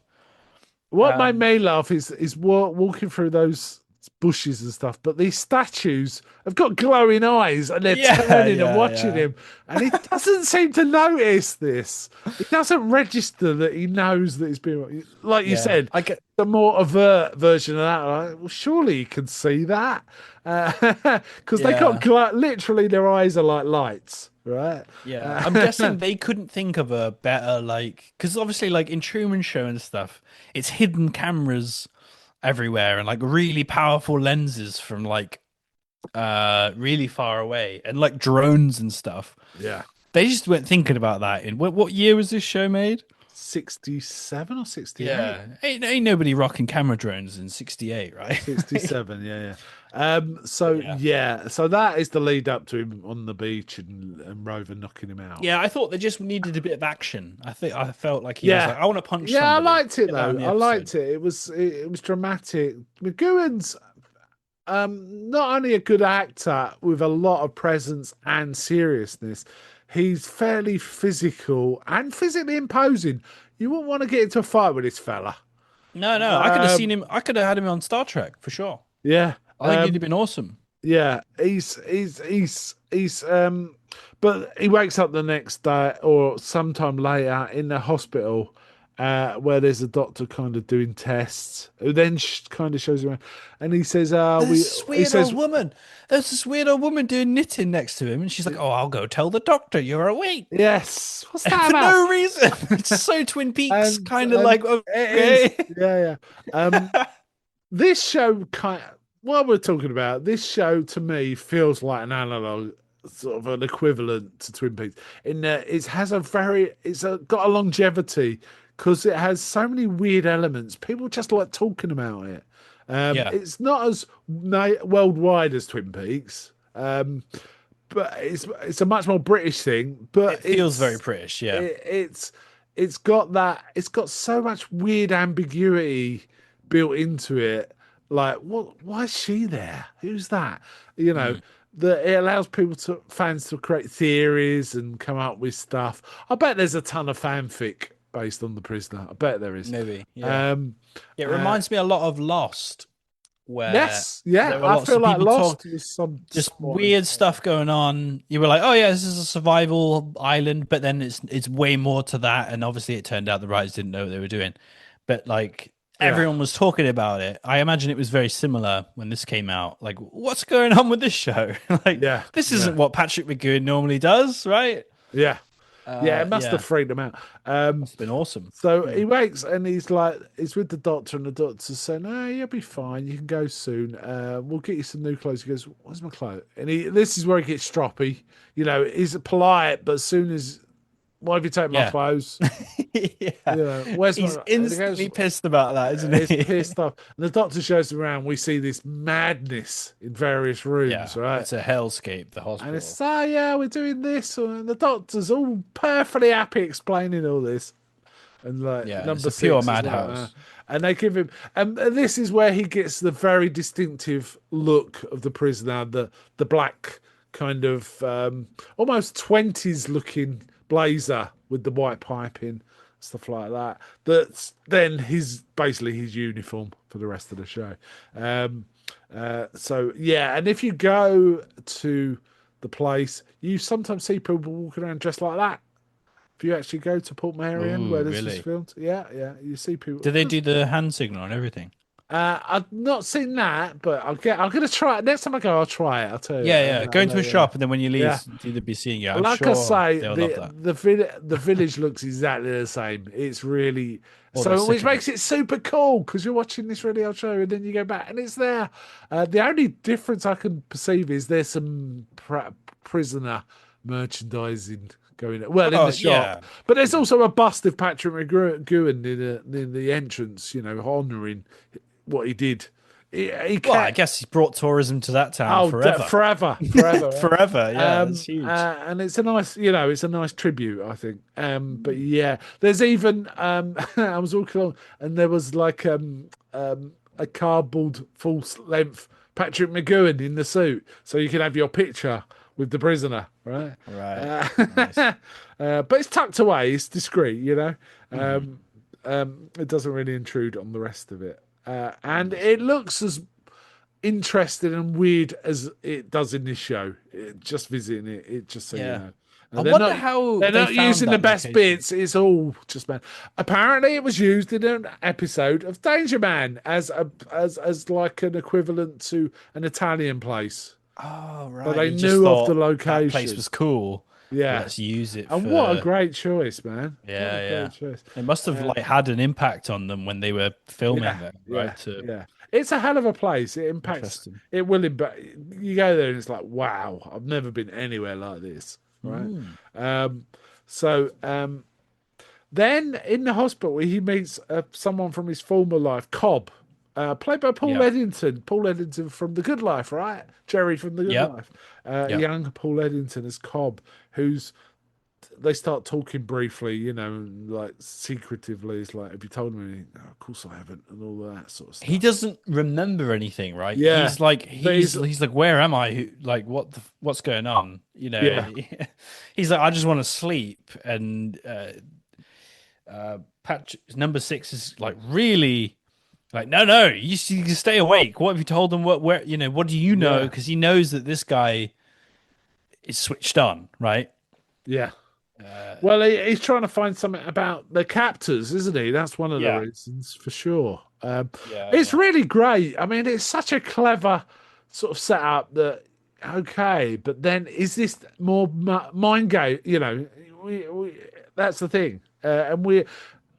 What made Um, me laugh is walking through those bushes and stuff, but these statues have got glowing eyes and they're yeah, turning and yeah, watching yeah, him, and he doesn't seem to notice this. He doesn't register that he knows that he's being, like you yeah. said, I get, the more overt version of that. Like, well, surely you can see that, because they got yeah. literally their eyes are like lights, right? Yeah, I'm Uh, guessing they couldn't think of a better like because obviously like in Truman Show and stuff, it's hidden cameras everywhere and like really powerful lenses from like really far away and like drones and stuff. yeah. They just weren't thinking about that. In what year was this show made? 67 or 68? Yeah, ain't nobody rocking camera drones in '68, right? 67, yeah, yeah. But So yeah. yeah, so that is the lead up to him on the beach and Rover knocking him out. Yeah, I thought they just needed a bit of action. I felt like he was Yeah, like, I want to punch yeah, I somebody. liked it Get that on though. the I episode. liked it. It was dramatic. McGowan's not only a good actor with a lot of presence and seriousness, he's fairly physical and physically imposing. You wouldn't want to get into a fight with this fella. No, no, I could have seen Um, him. I could have had him on Star Trek for sure. yeah. I think he'd have been awesome. Yeah, but he wakes up the next day or sometime later in the hospital, where there's a doctor kind of doing tests, who then kind of shows him around, and he says, There's this he weird says, old woman. There's this weird old woman doing knitting next to him, and she's like, "Oh, I'll go tell the doctor you're awake." yes, what's that For about? no reason. It's so Twin Peaks, kind of And like it is, okay. yeah, yeah. This show kind of, what we're talking about, this show to me feels like an analog, sort of an equivalent to Twin Peaks. In that it has a very, got a longevity because it has so many weird elements. People just like talking about it. Yeah, It's not as worldwide as Twin Peaks, but it's a much more British thing. But it feels very British. Yeah. it's got that, it's got so much weird ambiguity built into it. Like, what? Why is she there? Who's that? You know, Mm, that it allows fans to create theories and come up with stuff. I bet there's a ton of fanfic based on The Prisoner. I bet there is. maybe. Yeah. Um, It uh, reminds me a lot of Lost, where yes, yeah. there were I lots feel of like people talk, Lost was some just spot in. weird stuff going on. You were like, "Oh yeah, this is a survival island," but then it's way more to that. And obviously, it turned out the writers didn't know what they were doing. But like Yeah, everyone was talking about it. I imagine it was very similar when this came out. Like, what's going on with this show? Like, yeah, this yeah, isn't what Patrick McGowan normally does, right? yeah. Yeah, it must have Yeah, freaked him out. must have been awesome. So Hmm. he wakes and he's like, he's with the doctor, and the doctor's saying, "No, you'll be fine. You can go soon. We'll get you some new clothes." He goes, "Where's my clothes?" And this is where he gets stroppy. You know, he's polite, but as soon as, "Why have you taken my Yeah, clothes?" yeah. You know, "Where's He's my?" And he goes, instantly pissed about that, isn't "It's he? pissed off." And the doctor shows him around. We see this madness in various rooms, Yeah, right? it's a hellscape, the And it's, hospital. "Oh yeah, we're doing this," and the doctor's all perfectly happy explaining all this. And like Yeah, it's number a pure six is like, madhouse. and they give him, and this is where he gets the very distinctive look of the prisoner, the black kind of almost 20s looking blazer with the white piping, stuff like that. That's then his basically his uniform for the rest of the show. Um, so yeah, and if you go to the place, you sometimes see people walking around dressed like that. If you actually go to Port Marion, where Ooh, this was really? filmed, yeah, yeah, you see people. Do they Because do the hand signal and everything? I've not seen that, but I'm gonna try it next time I go. I'll try it. I'll tell you. Yeah, yeah. Go I'll into let a you know. shop and then when you leave, Yeah, do be seeing you. I'm like I sure say, they'll love that. the village looks exactly the same. It's really Or they're so, which sick of it. makes it super cool because you're watching this really old show and then you go back and it's there. The only difference I can perceive is there's some prisoner merchandising going well in the Oh, shop, yeah. but there's Yeah. also a bust of Patrick McGowan in the entrance. You know, honouring what he did. He Well, I can't. guess he's brought tourism to that town Oh, forever. forever, forever, right? Forever. Yeah, it's huge. And it's a nice, you know, it's a nice tribute, I think. But yeah, there's even I was walking along, and there was like a cardboard full length Patrick McGowan in the suit, so you can have your picture with the prisoner, right? Right. Uh, Nice. but it's tucked away, it's discreet, you know. Hmm. It doesn't really intrude on the rest of it, and Nice. it looks as interesting and weird as it does in this show. Just visiting it just so you Yeah. know. I They're wonder not how they're they not found using the that best location. bits. It's all just man. Apparently, it was used in an episode of Danger Man as like an equivalent to an Italian place. Oh, So right. they He just knew of the thought that place location. was cool. Yeah, Let's use it and what a for. great choice, man! What a Yeah, great yeah. choice. It must have Uh, like had an impact on them when they were filming Yeah, there, yeah, right? To yeah. It's a hell of a place. It impacts. interesting. It will impact. You go there and it's like, wow, I've never been anywhere like this, right? Mm. Um, so then in the hospital, he meets someone from his former life, Cobb, played by Paul Yep. Eddington. Paul Eddington from The Good Life, right? Jerry from The Good Yep. Life. Yep. Young Paul Eddington as Cobb, who's they start talking briefly, like secretively. It's like, have you told me anything? "Oh, of course I haven't," and all that sort of He stuff. doesn't remember anything, right? Yeah, He's like but he's like, where am I? Like, what's going on? yeah, He's like, I just want to sleep. And Patch number six is like really like, no, no, you stay awake. What have you told them? Where, what do you know? yeah, Because he knows that this guy is switched on, right? yeah. Uh, Well, he's trying to find something about the captors, isn't he? That's one of the yeah, reasons for sure. yeah, It's yeah. really great. I mean, it's such a clever sort of setup that okay, but then is this more mind game? We that's the thing, and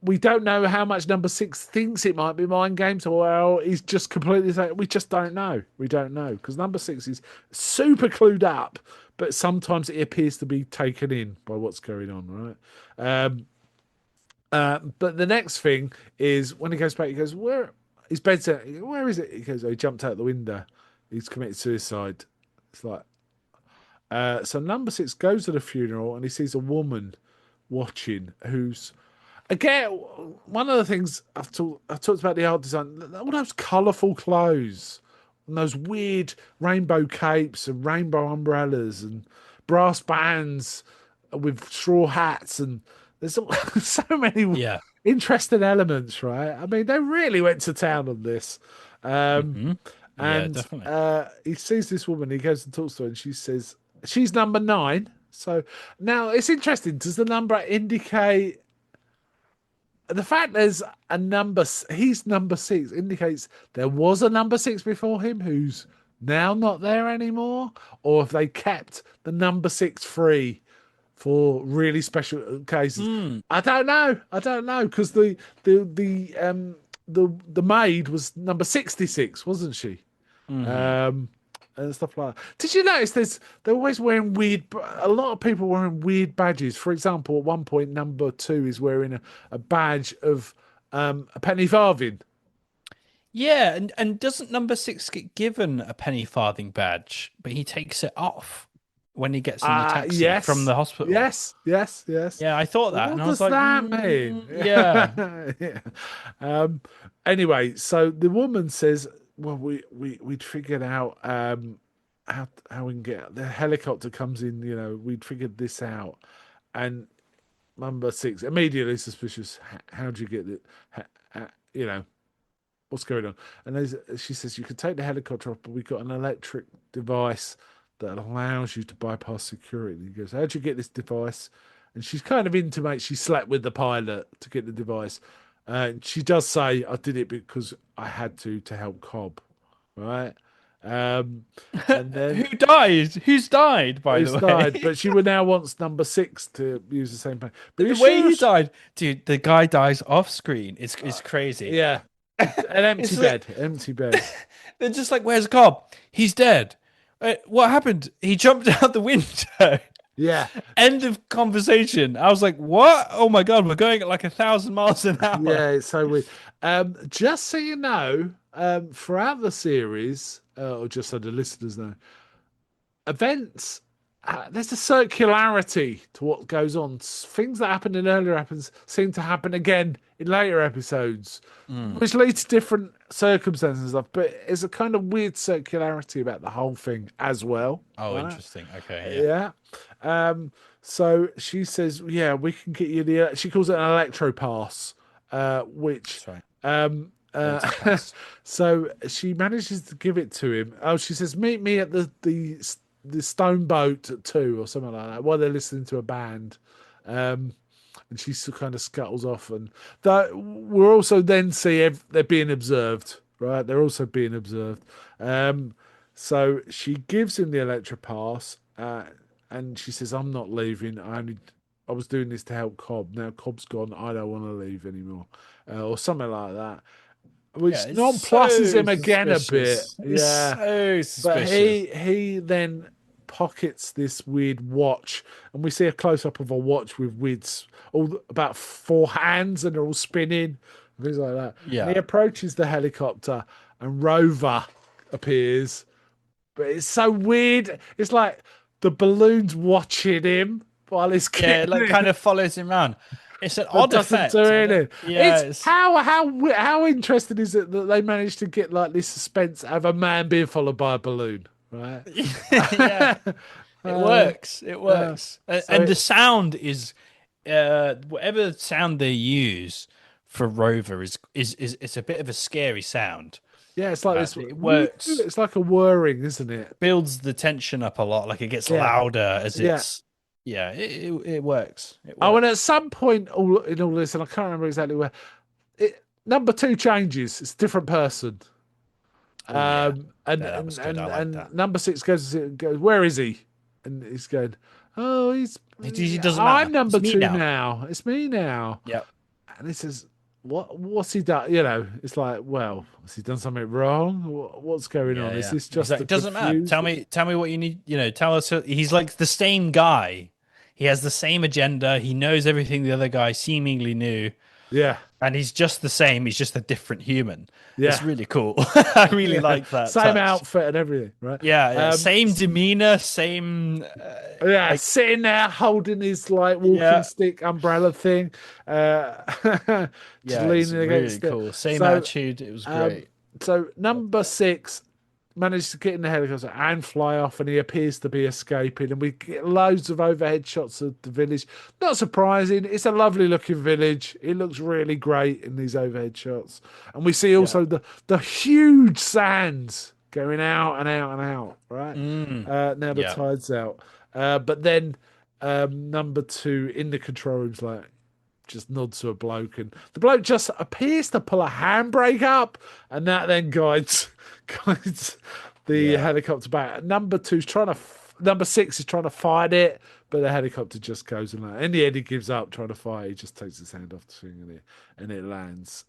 we don't know how much number six thinks it might be mind games, or well, he's just completely saying we just don't know. We don't know because number six is super clued up, but sometimes it appears to be taken in by what's going on, right? But the next thing is when he goes back, he goes, "Where his bed's at? Where is it?" He goes, "Oh, he jumped out the window. He's committed suicide." It's like, so number six goes to the funeral and he sees a woman watching who's again one of the things I've talked about the art design, all those colourful clothes, and those weird rainbow capes and rainbow umbrellas and brass bands with straw hats, and there's so many Yeah. interesting elements, right? I mean, they really went to town on this. Um, Hmm. Yeah, and definitely. he sees this woman, he goes and talks to her, and she says, she's number nine. So now it's interesting. Does the number indicate the fact there's a number, he's number six, indicates there was a number six before him who's now not there anymore? Or if they kept the number six free for really special cases? Mm. I don't know. I don't know because the maid was number 66, wasn't she? Hmm. um, and stuff like that. Did you notice they're always wearing weird? A lot of people wearing weird badges. For example, at one point, number two is wearing a badge of a penny farthing. Yeah, and doesn't number six get given a penny farthing badge, but he takes it off when he gets in the taxi from Yes, the hospital? yes, yes, yes. Yeah, I thought that, and What I was does like, that mean? yeah. Yeah. Um, anyway, so the woman says, "Well, we'd figured out how we can get the helicopter comes in. We'd figured this out." And number six immediately suspicious. How'd you get it? You know what's going on? And she says you could take the helicopter off, but we've got an electric device that allows you to bypass security. And he goes, "How'd you get this device?" And she's kind of intimates she slept with the pilot to get the device. And she does say, "I did it because I had to help Cobb." Right? Um, and Who then died? Who's died, by who's the died? way? But she would now wants number six to use the same plan. But you The way sure? he died, dude, the guy dies off screen. It's crazy. Yeah, an empty It's like bed, empty bed. they're just like, "Where's Cobb? He's dead. What happened? He jumped out the window." Yeah, End of conversation. I was like, "What? Oh my god, we're going at like 1,000 miles an hour." yeah, it's so weird. Just so you know, throughout the series, or just so the listeners know, events there's a circularity to what goes on. Things that happened in earlier episodes seem to happen again in later episodes, Mm. which leads to different circumstances and stuff. But it's a kind of weird circularity about the whole thing as well, Oh, right? interesting. Okay, yeah. Yeah. So she says, "Yeah, we can get you the." She calls it an electro pass, which That's right. um, Dental pass. so she manages to give it to him. Oh, she says, "Meet me at the stone boat at 2 or something like that," while they're listening to a band. Um, and she kind of scuttles off, and that we're also then see they're being observed, right? They're also being observed. Um, so she gives him the electro pass, and she says, "I'm not leaving. I was doing this to help Cobb. Now Cobb's gone. I don't want to leave anymore," or something like that, Yeah, which it's nonpluses so him again a bit. suspicious. It's Yeah, so but suspicious. he then pockets this weird watch, and we see a close up of a watch with all about four hands, and they're all spinning, and things like that. And he Yeah. approaches the helicopter, and Rover appears, but it's so weird. It's like the balloon's watching him, while he's Yeah, it getting like in, kind of follows him around. It's an but odd doesn't do effect. I don't. anything. Yeah, It's it's how interesting is it that they managed to get like this suspense out of a man being followed by a balloon, right? yeah. It uh, works. It uh, works. so And the it, sound is whatever sound they use for Rover is it's a bit of a scary sound. yeah, it's like this. It works. It's like a whirring, isn't it? Builds the tension up a lot. Like it gets Yeah, louder as yeah. it's yeah. It works. It Oh, and at works. some point, all in all this, and I can't remember exactly where. Number two changes. It's a different person. Oh yeah. And Yeah, that and was good. I and like and that. number six goes. Where is he? And he's going. Oh, he's. It doesn't I'm matter. number It's me two now. now. It's me now. Yep. And he says, What's he done? You know, it's like, well, has he done something wrong? What's going on? Yeah, Is yeah. this He's just like, to it doesn't matter. confuse them? Tell me what you need. Tell us. He's like the same guy. He has the same agenda. He knows everything the other guy seemingly knew, Yeah, and he's just the same. He's just a different human. It's yeah, really cool. I really yeah. like that Same touch. outfit and everything, right? Yeah, yeah. Um, Same demeanor. Same. Yeah, Like, sitting there holding his like walking yeah, stick umbrella thing, just yeah. It's leaning really against it. cool. Same So, attitude. It was um, great. so Love number that. six managed to get in the helicopter and fly off, and he appears to be escaping. And we get loads of overhead shots of the village. Not surprising. It's a lovely looking village. It looks really great in these overhead shots, and we see Yeah. also the huge sands going out and out and out. Right Mm. now, the Yeah. tide's out. But then number two in the control room's like just nods to a bloke, and the bloke just appears to pull a handbrake up, and that then guides guides the Yeah. helicopter back. Number six is trying to fight it, but the helicopter just goes and in the end he gives up trying to fight. He just takes his hand off the thing and it lands.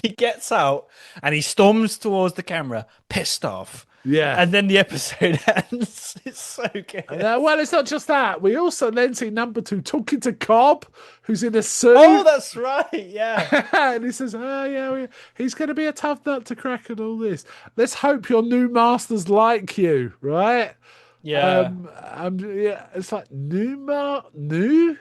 He gets out and he storms towards the camera, pissed off. Yeah. And then the episode ends. It's so good. Well, it's not just that. We also then see number two talking to Cobb, who's in a Oh, suit. that's right. Yeah. And he says, "Oh yeah, he's going to be a tough nut to crack and all this. Let's hope your new masters like you, right?" Yeah. Yeah, it's like new.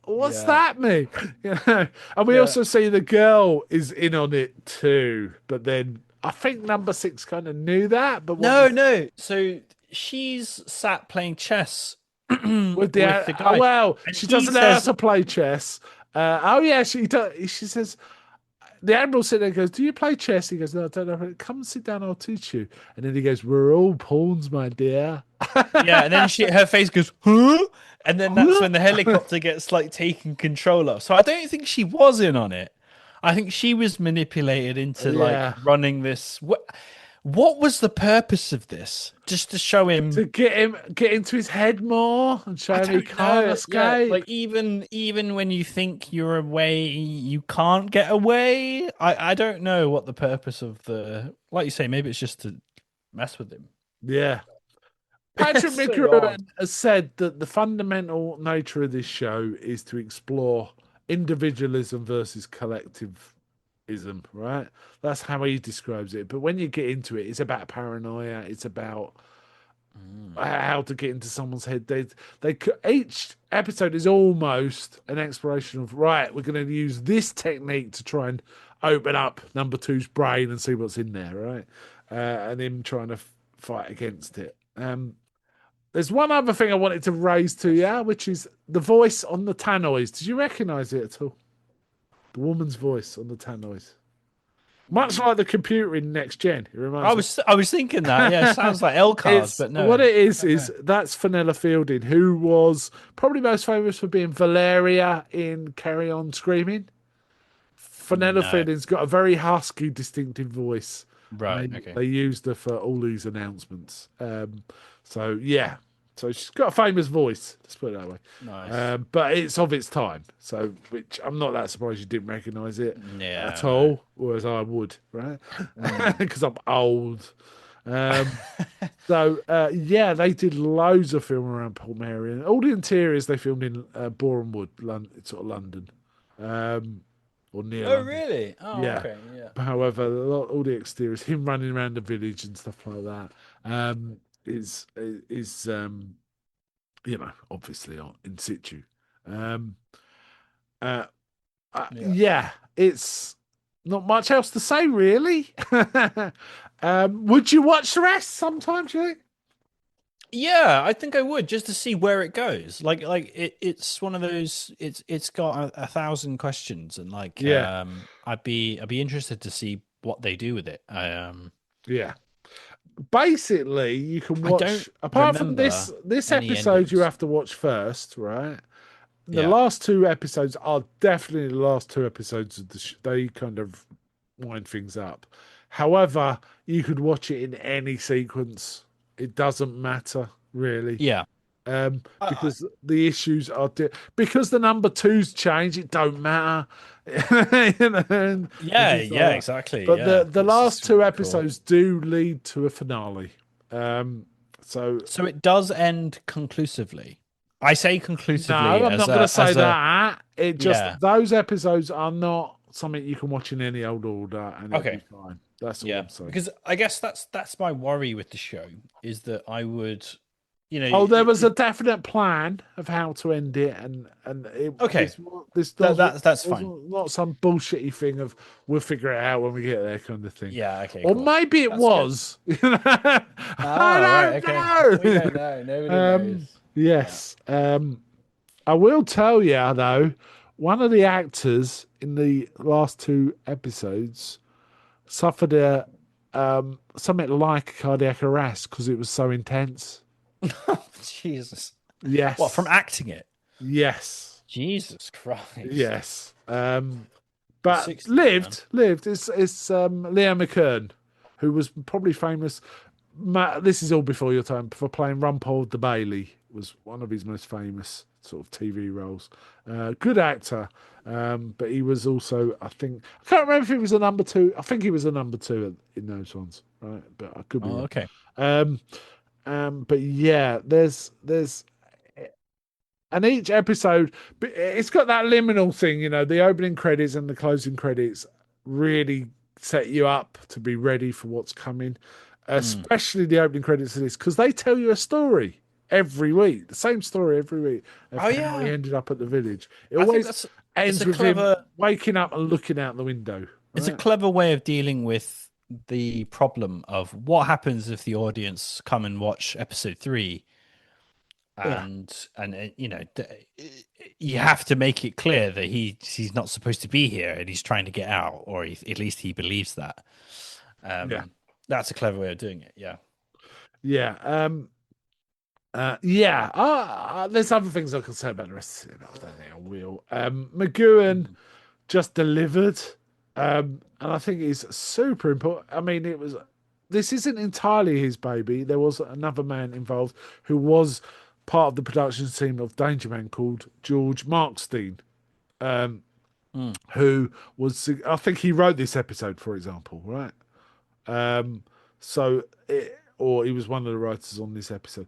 What's Yeah. that mean? You know, and we Yeah. also see the girl is in on it too. But then I think number six kind of knew that, but No, wanted no. So she's sat playing chess with with the guy. well, And she he doesn't know how says, to play chess. Oh yeah, she does. She says the admiral sitting there and goes, "Do you play chess?" He goes, "No, I don't know." Come and sit down. I'll teach you. And then he goes, "We're all pawns, my dear." yeah, and then her face goes, huh? And then that's when the helicopter gets like taken control of. So I don't think she was in on it. I think she was manipulated into like Yeah, running this. What was the purpose of this? Just to show him. to get into his head more and show I him he don't can't know. Yeah, escape. like even when you think you're away, you can't get away. I don't know what the purpose of the like you say. Maybe it's just to mess with him. Yeah. Patrick It's so odd. McGruin has said that the fundamental nature of this show is to explore individualism versus collectivism, right? That's how he describes it. But when you get into it, it's about paranoia. It's about Mm. how to get into someone's head. Each episode is almost an exploration of right. We're going to use this technique to try and open up number two's brain and see what's in there, right? And him trying to fight against it. There's one other thing I wanted to raise to you, which is the voice on the tannoys. Did you recognise it at all? The woman's voice on the tannoys. Much like the computer in Next Gen. It reminds me. I was thinking that. Yeah, it sounds like L cars, It's but what no. it is that's Fenella Fielding, who was probably most famous for being Valeria in Carry On Screaming. Fenella No. Fielding's got a very husky, distinctive voice, and Right. Okay. they used her for all these announcements. So yeah, so she's got a famous voice. Let's put it that way. Nice. But it's of its time, so which I'm not that surprised you didn't recognise it Yeah. at No. all, whereas I would, right? Mm. Because I'm old. Um, yeah, they did loads of film around Portmeirion. All the interiors they filmed in Boreham Wood, sort of London, or near Oh, London. really? Oh, Yeah. okay. Yeah. However, all the exteriors, him running around the village and stuff like that, is obviously on in situ. Um, uh, Yeah. yeah, it's not much else to say, really. Would you watch the rest sometime, do you think? Yeah, I think I would just to see where it goes. It's one of those. It's got a thousand questions, and Yeah, I'd be interested to see what they do with it. yeah. Basically, you can I don't watch apart from this remember this any episode you endings. have to watch first, right? The Yeah. last two episodes are definitely the last two episodes of they kind of wind things up. However, you could watch it in any sequence. It doesn't matter really. Yeah. I, Because the issues are because the number twos change, it don't matter, and yeah, things like yeah, that. exactly. But Yeah, the this last is two really cool. episodes do lead to a finale. Um, so So it does end conclusively. I say conclusively no, I'm not going to say as a that. It just yeah. those episodes are not something you can watch in any old order, and it'll be Okay. fine. That's all Yeah, I'm saying. because I guess that's my worry with the show is that I would, Oh, there was a it definite plan of how to end it, and okay. this That does that's was fine. not some bullshitty thing of we'll figure it out when we get there kind of thing, Yeah, okay, or cool. maybe it That's good. was. I Ah, right, don't okay. We know. don't know. Nobody knows. Yeah. Yes. I will tell you though, one of the actors in the last two episodes suffered a something like cardiac arrest because it was so intense. Jesus. What, from Yes. acting it? Yes. Jesus Christ. Yes. The But 60s, man. lived. It's Leo McKern, who was probably famous. This is all before your time for playing Rumpole the Bailey. Was one of his most famous sort of TV roles. Good actor, but he was also, I can't remember if he was a number two. I think he was a number two in those ones, right? But I could be Oh, wrong. okay. Um, but yeah, there's and each episode, it's got that liminal thing, the opening credits and the closing credits really set you up to be ready for what's coming, Mm. especially the opening credits of this, because they tell you a story every week, the same story every week of Oh how he yeah. ended up at the village. It I think always that's it's ends a with him clever waking up and looking out the window, it's a right? clever way of dealing with the problem of what happens if the audience come and watch episode 3 Yeah, you have to make it clear that he's not supposed to be here and he's trying to get out, or at least he believes that. yeah, That's a clever way of doing it. Yeah. yeah. Yeah, there's other things I can say about the rest of it, but I don't think I will. McGowan Mm. just delivered. And I think it's super important. I mean, this isn't entirely his baby. There was another man involved who was part of the production team of Danger Man called George Markstein, um, Mm. who I think he wrote this episode, for example, right? Um, or he was one of the writers on this episode.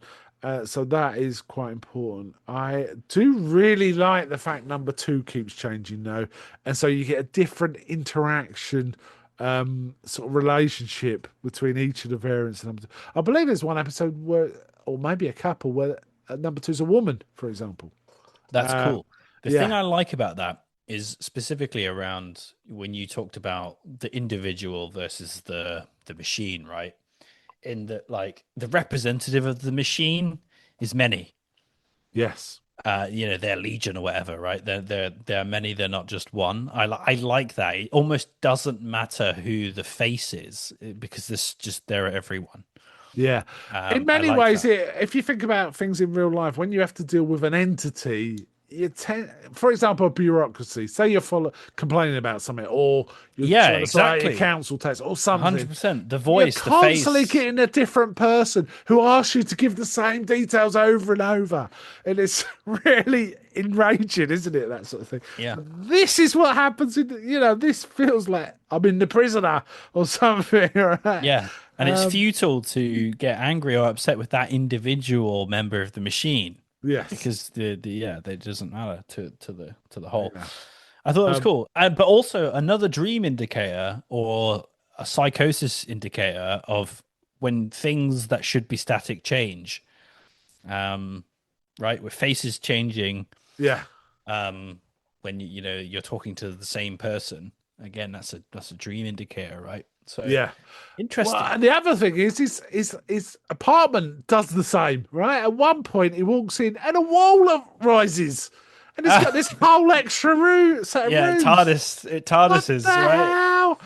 So that is quite important. I do really like the fact number two keeps changing though, and so you get a different interaction, sort of relationship between each of the variants. Of number two. I believe there's one episode where, or maybe a couple where number two's a woman, for example. That's Uh, cool. The thing yeah, I like about that is specifically around when you talked about the individual versus the machine, right? In that, like, the representative of the machine is many. yes, They're legion or whatever, right? They're many. They're not just one. I like that. It almost doesn't matter who the face is because this just they're everyone. yeah. In I many like ways, that. if you think about things in real life, when you have to deal with an entity, for example, a bureaucracy. Say you're complaining about something, or you're Yeah, trying to sort out your exactly. council tax, or something. 100%. The You're voice, the constantly face. getting a different person who asks you to give the same details over and over, and it's really enraging, isn't it? That sort of thing. Yeah. This is what happens in. This feels like I'm in the prisoner or something, right? Yeah. And it's Um, futile to get angry or upset with that individual member of the machine yes. because that doesn't matter to the whole. Yeah. I thought it was Um, cool. But also another dream indicator or a psychosis indicator of when things that should be static change. Um, right? With faces changing, Yeah, um, when you're talking to the same person. Again, that's a dream indicator, right? So yeah. Well, interesting. and the other thing is, his apartment does the same, right? At one point, he walks in and a wall rises, and it's got this whole extra room set of Yeah, rooms. It What the TARDISes, right? hell?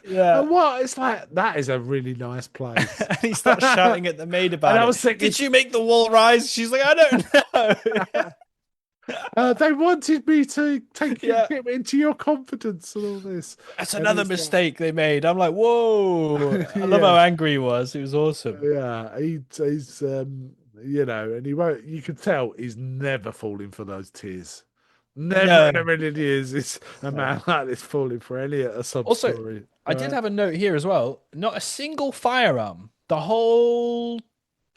Yeah. And what? It's like that is a really nice place. And he starts shouting at the maid And about I it. was thinking, Did you make the wall rise? She's like, I don't know. they wanted me to take you, Yeah. get me into your confidence and all this, That's and another it's like, mistake they made. I'm like, whoa. I love how yeah. angry he was. It was awesome. Yeah, he's and he won't. You could tell he's never falling for those tears. Never No. in a million years is a No. man like this falling for any a sub Also, story, I did right? have a note here as well. Not a single firearm. The whole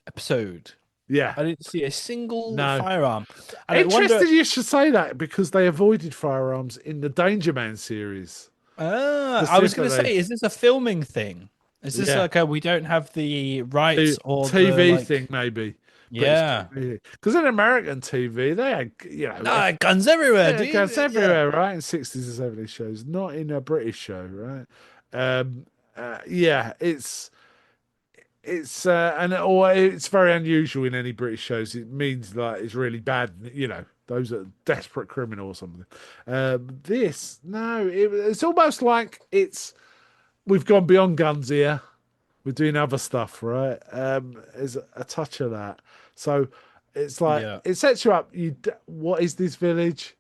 episode. Yeah, I didn't see a single no. firearm. And I wonder, Interesting you should say that because they avoided firearms in the Danger Man series I was going to specifically. say, is this a filming thing? Is this Yeah, like a we don't have the rights the or the TV like? thing maybe, British Yeah. TV. Because in American TV they had Nah, guns everywhere, yeah, it dude. goes Yeah. everywhere, right? In 60s and 70s shows, not in a British show, right? Um, yeah, it's very unusual in any British shows. It means like it's really bad, those are desperate criminals or something. This, no, it's almost like we've gone beyond guns here. We're doing other stuff, right? There's a touch of that. So it's like Yeah. it sets you up. What is this village?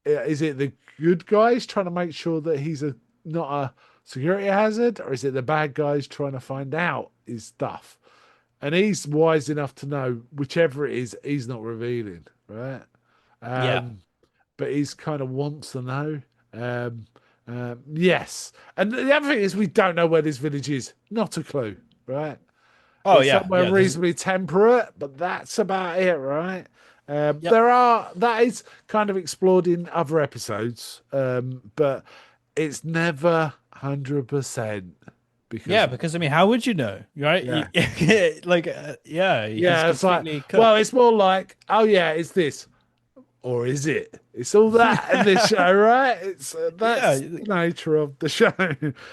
Is it the good guys trying to make sure that he's not a security hazard, or is it the bad guys trying to find out his stuff? And he's wise enough to know whichever it is, he's not revealing, right? Yeah. Um, but he's kind of wants to know. Um, yes, and the other thing is we don't know where this village is. Not a clue, right? Oh It's yeah. somewhere Yeah. There's reasonably temperate, but that's about it, right? yep. That is kind of explored in other episodes, but it's never 100% Yeah, because because I mean, how would you know, right? yeah, Like, yeah, he's yeah, it's like completely well, cooked. it's more like oh yeah, it's this or is it? It's all that in this show, right? It's Yeah, that's the nature of the show.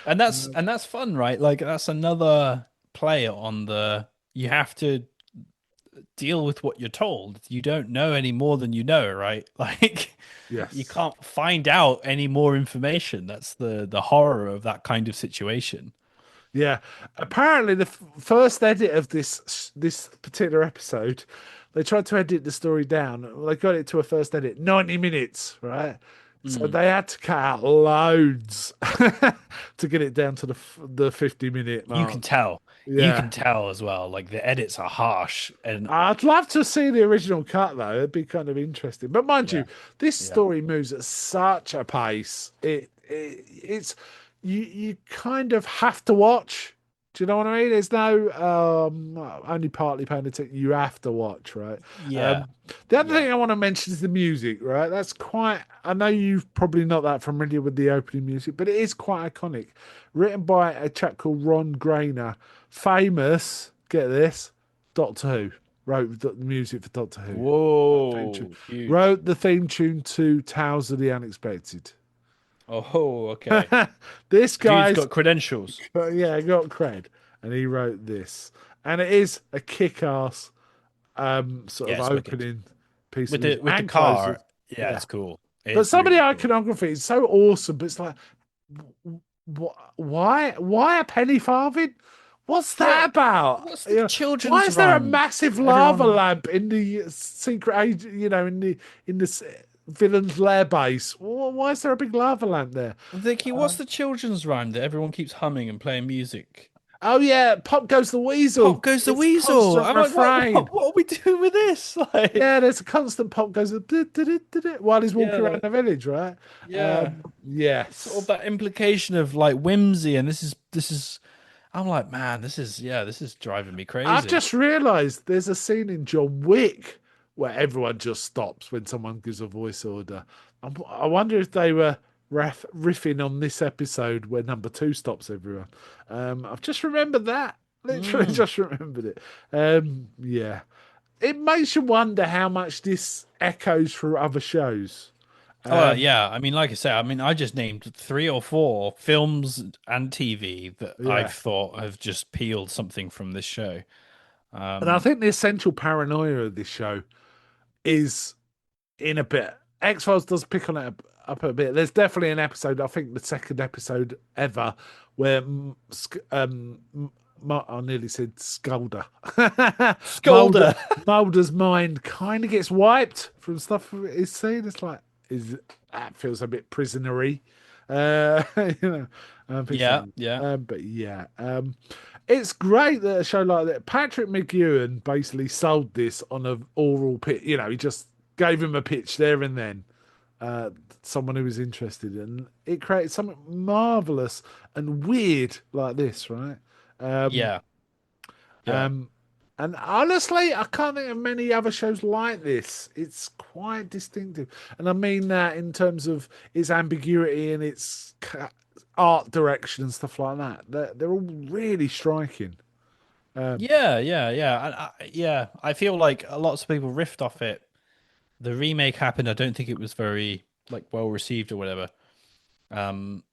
and that's fun, right? Like that's another play on the you have to deal with what you're told. You don't know any more than you know, right? Like you Yes. can't find out any more information. That's the horror of that kind of situation. Yeah. Apparently, the first edit of this particular episode, they tried to edit the story down. Well, they got it to a first edit, 90 minutes, right? So Mm. they had to cut out loads to get it down to the 50-minute You can mark. tell. You Yeah. can tell as well. Like the edits are harsh and I'd love to see the original cut though. It'd be kind of interesting. But mind yeah, you, this yeah. story moves at such a pace. It's you kind of have to watch. Do you know what I mean? There's no only partly paying attention. You have to watch, right? Yeah. Um, the other Yeah. thing I want to mention is the music, right? That's quite. I know you're probably not that familiar with the opening music, but it is quite iconic. Written by a chap called Ron Grainer, famous. Get this, Doctor Who wrote the music for Doctor Who. Theme tune. Whoa, huge. Wrote the theme tune to Tales of the Unexpected. Oh, okay. This Dude's guy's got credentials. yeah, got cred, and he wrote this, and it is a kick-ass sort Yeah, of it's wicked. opening piece of With the music with the and closes. car, yeah, Yeah, it's cool. but It's some of the really cool. iconography is so awesome. But it's like, why a penny farthing? What's Yeah. that about? What's the Why children's is there a rhyme? massive lava Everyone lamp in the secret age? In the villain's lair base. Why is there a big lava lamp there? I'm thinking, what's the children's rhyme that everyone keeps humming and playing music? Oh yeah, Pop Goes the Pop Weasel. goes the It's a weasel. constant I'm like, what, refrain. what, what are we doing with this? Like, Yeah, there's a constant pop goes while he's yeah, walking around like, the village, right? yeah. Sort of Yes. that implication of like whimsy, and this is. I'm like, man, this is driving me I've crazy. just realised there's a scene in John Wick where everyone just stops when someone gives a voice order. I wonder if they were riffing on this episode where number two stops everyone. I've just remembered that. Literally Mm. just remembered it. Yeah. it makes you wonder how much this echoes through other shows. Oh Um, yeah, I mean, like I said, I mean, I just named three or four films and TV that I've yeah. thought have just peeled something from this show. And I Um, think the essential paranoia of this show is in a bit. X Files does pick on it up a bit. There's definitely an episode, I think the second episode ever, where I nearly said Sculder. Mulder, Scolder. Mulder's mind kind of gets wiped from stuff he's seen. It's like, is that feels a bit prisonery, you know, things like Yeah, that. yeah, But yeah, it's great that a show like that. Patrick McGowan basically sold this on an oral pitch. You know, he just gave him a pitch there and then. Uh, Someone who was interested, and it created something marvelous and weird like this, right? Um, yeah, yeah, um, and honestly, I can't think of many other shows like this. It's quite distinctive, and I mean that in terms of its ambiguity and its art direction and stuff like that. They're all really striking. Um, yeah. Yeah, I feel like a lot of people riffed off it. The remake happened. I don't think it was very like well received or whatever. Um,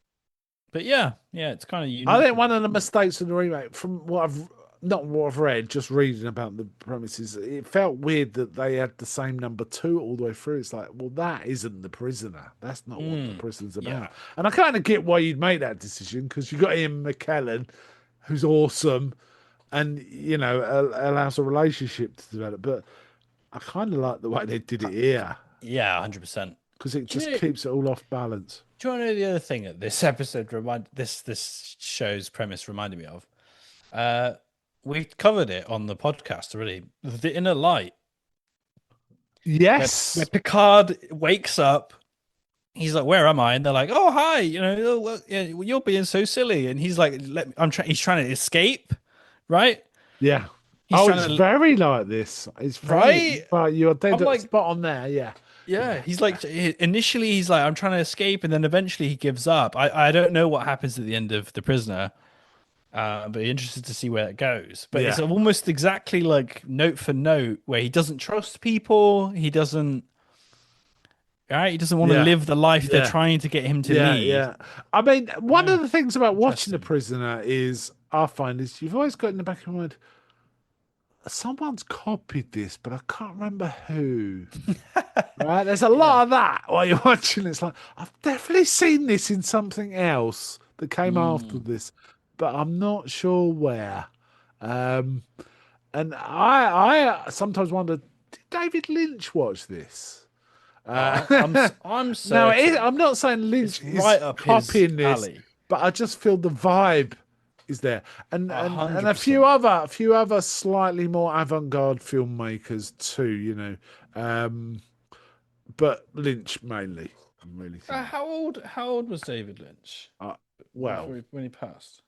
but yeah, it's kind of I unique think and one of the different. mistakes in the remake, from what I've not what I've read, just reading about the premises, it felt weird that they had the same number two all the way through. It's like, well, that isn't the prisoner. That's not what the Mm, prisoner's about. yeah, And I kind of get why you'd make that decision because you got Ian McKellen, who's awesome, and allows a relationship to develop. But I kind of like the way they did it here yeah, 100%. because it Do you just know? keeps it all off balance. Do you want to know the other thing that this episode this show's premise reminded me of? Uh, we've covered it on the podcast already. The Inner Light, where Yes. Picard wakes up. He's like, "Where am I?" And they're like, "Oh, hi. You know, oh, well, yeah, you're being so silly." And he's like, I'm trying." He's trying to escape, right? Yeah. He's Oh, it's trying to, very like this. It's very, right? but you're dead I'm at like, spot on there. Yeah. yeah. Yeah. He's like, initially, he's like, "I'm trying to escape," and then eventually he gives up. I don't know what happens at the end of The Prisoner. But interested to see where it goes. But it's Yeah. almost exactly like note for note, where he doesn't trust people. He doesn't, right? He doesn't want to Yeah. live the life they're Yeah. trying to get him to Yeah. lead. Yeah. I mean, one Yeah, of the things about watching The interesting. Prisoner is I find is you've always got in the back of your mind, someone's copied this, but I can't remember who. Right? There's a Yeah. lot of that while you're watching. It's like, I've definitely seen this in something else that came after Mm. this, but I'm not sure where. Um, And I sometimes wonder, did David Lynch watch this? I'm No, certain I'm not saying it's Lynch is right up his copying this, alley. but I just feel the vibe is there, and A and hundred percent. a few other slightly more avant-garde filmmakers too, um, but Lynch mainly. I'm really thinking. How old was David Lynch Uh, well, when he passed?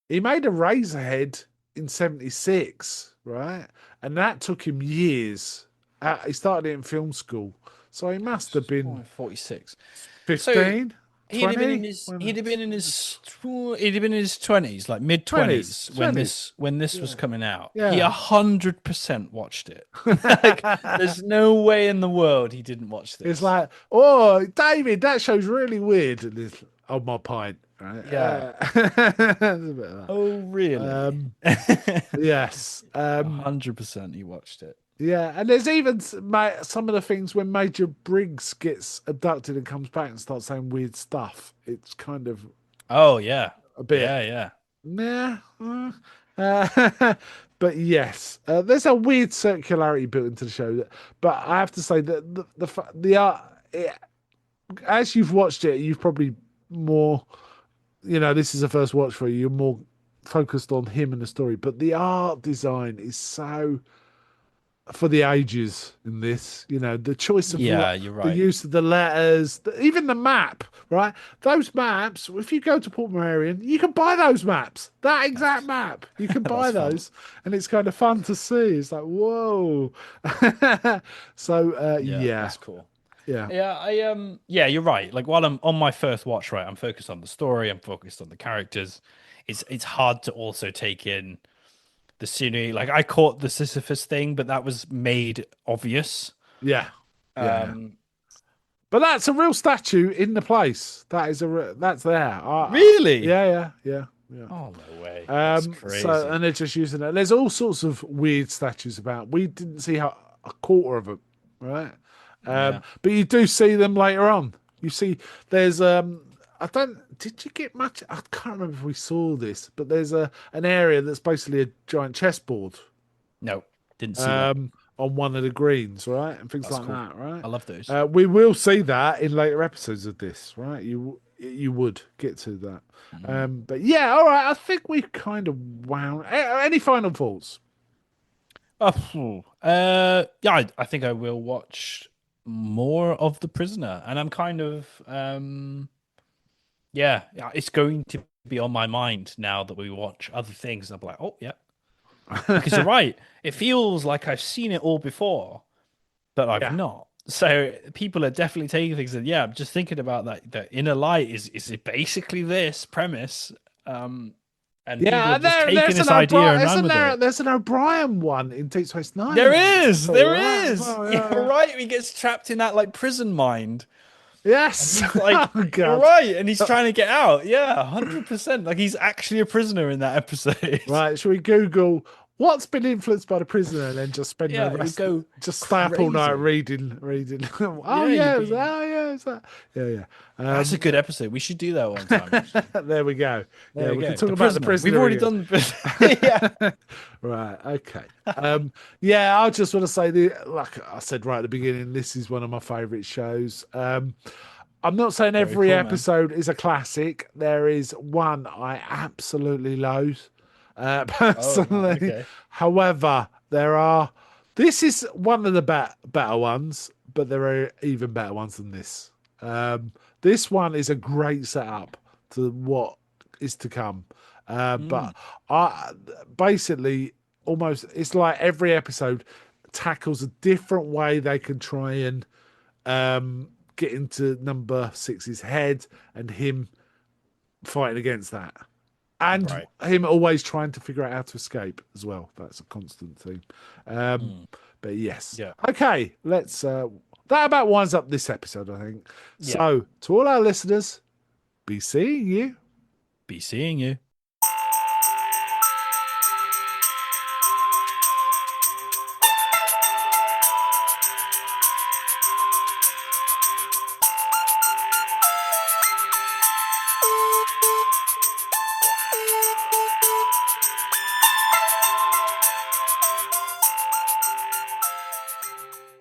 he made a Razorhead in '76, right? And that took him years. He started it in film school. So he must have been 46. So 15, 20, he'd have been in his 20s, like mid 20s, 20s when 20s. this was Yeah. coming out. He Yeah. 100% watched it. Like, there's no way in the world he didn't watch It's this. like, oh, David, that show's really weird. And it's, oh, my pint, right? Yeah. There's a bit of that. Oh, really? Yes. 100% he watched it. Yeah, and there's even some of the things when Major Briggs gets abducted and comes back and starts saying weird stuff. It's kind of Oh, yeah. a bit, Yeah. nah. But yes, there's a weird circularity built into the show. But I have to say that the art, as you've watched it, you've probably more, this is a first watch for you. You're more focused on him and the story. But the art design is so for the ages in this, the choice of Yeah, you're the right. use of the letters, even the map, right? Those maps, if you go to Port Merion, you can buy those maps, that exact map. You can buy That's fun. those, and it's kind of fun to see. It's like, whoa. So, Yeah, yeah, that's cool. yeah, Yeah, yeah, you're right. Like while I'm on my first watch, right, I'm focused on the story, I'm focused on the characters. It's hard to also take in the scenery. Like I caught the Sisyphus thing, but that was made obvious. Yeah, yeah, yeah. Um, But that's a real statue in the place. That is that's there. really? Yeah, yeah, yeah, yeah. Oh no way. That's So crazy. and they're just using it. There's all sorts of weird statues about. We didn't see a quarter of them, right? Yeah. But you do see them later on. You see, there's I don't. Did you get much? I can't remember if we saw this, but there's an area that's basically a giant chessboard No, didn't see that. on one of the greens, right, and things That's like cool. that, right? I love those. We will see that in later episodes of this, right? You would get to that, Mm. but yeah, all right. I think we've kind of wound. Any final thoughts? Yeah, I think I will watch more of The Prisoner, and I'm kind of yeah, it's going to be on my mind now that we watch other things. I'll be like, oh yeah, because you're right. It feels like I've seen it all before, but I've Yeah. not. So people are definitely taking things and yeah, I'm just thinking about that. The inner light is it basically this premise? And people Yeah, have just taken this idea and run with it. There's an O'Brien one in Deep Space Nine There that I'm is, cool, there right? As is. well, Yeah, yeah, right. He gets trapped in that like prison mind, yeah. and Yes. he's like, Oh you're God. right, and he's trying to get out. Yeah, 100%. Like he's actually a prisoner in that episode. Right. Should we Google what's been influenced by the prisoner and then just spend the Yeah, it would rest, go just stay up all night crazy. reading. Oh Yeah, you'd yeah, be. oh yeah, is that? Yeah, yeah. That's a good episode. We should do that one time, actually. There we go. Yeah, There we we can go. talk The about the prisoner. We've prisoner already again. done the yeah. Right. Okay. Yeah, I just want to say like I said right at the beginning, this is one of my favourite shows. I'm not saying Very every cool, man. episode is a classic. There is one I absolutely loathe, Oh, man. personally. Okay. However, there are. This is one of the better ones, but there are even better ones than this. This one is a great setup to what is to come. Mm, But I basically almost it's like every episode tackles a different way they can try and get into number six's head and him fighting against that. And right. him always trying to figure out how to escape as well. That's a constant theme. Um, Mm, but yes. yeah. Okay, let's that about winds up this episode, I think. Yeah. So to all our listeners, be seeing you. Be seeing you.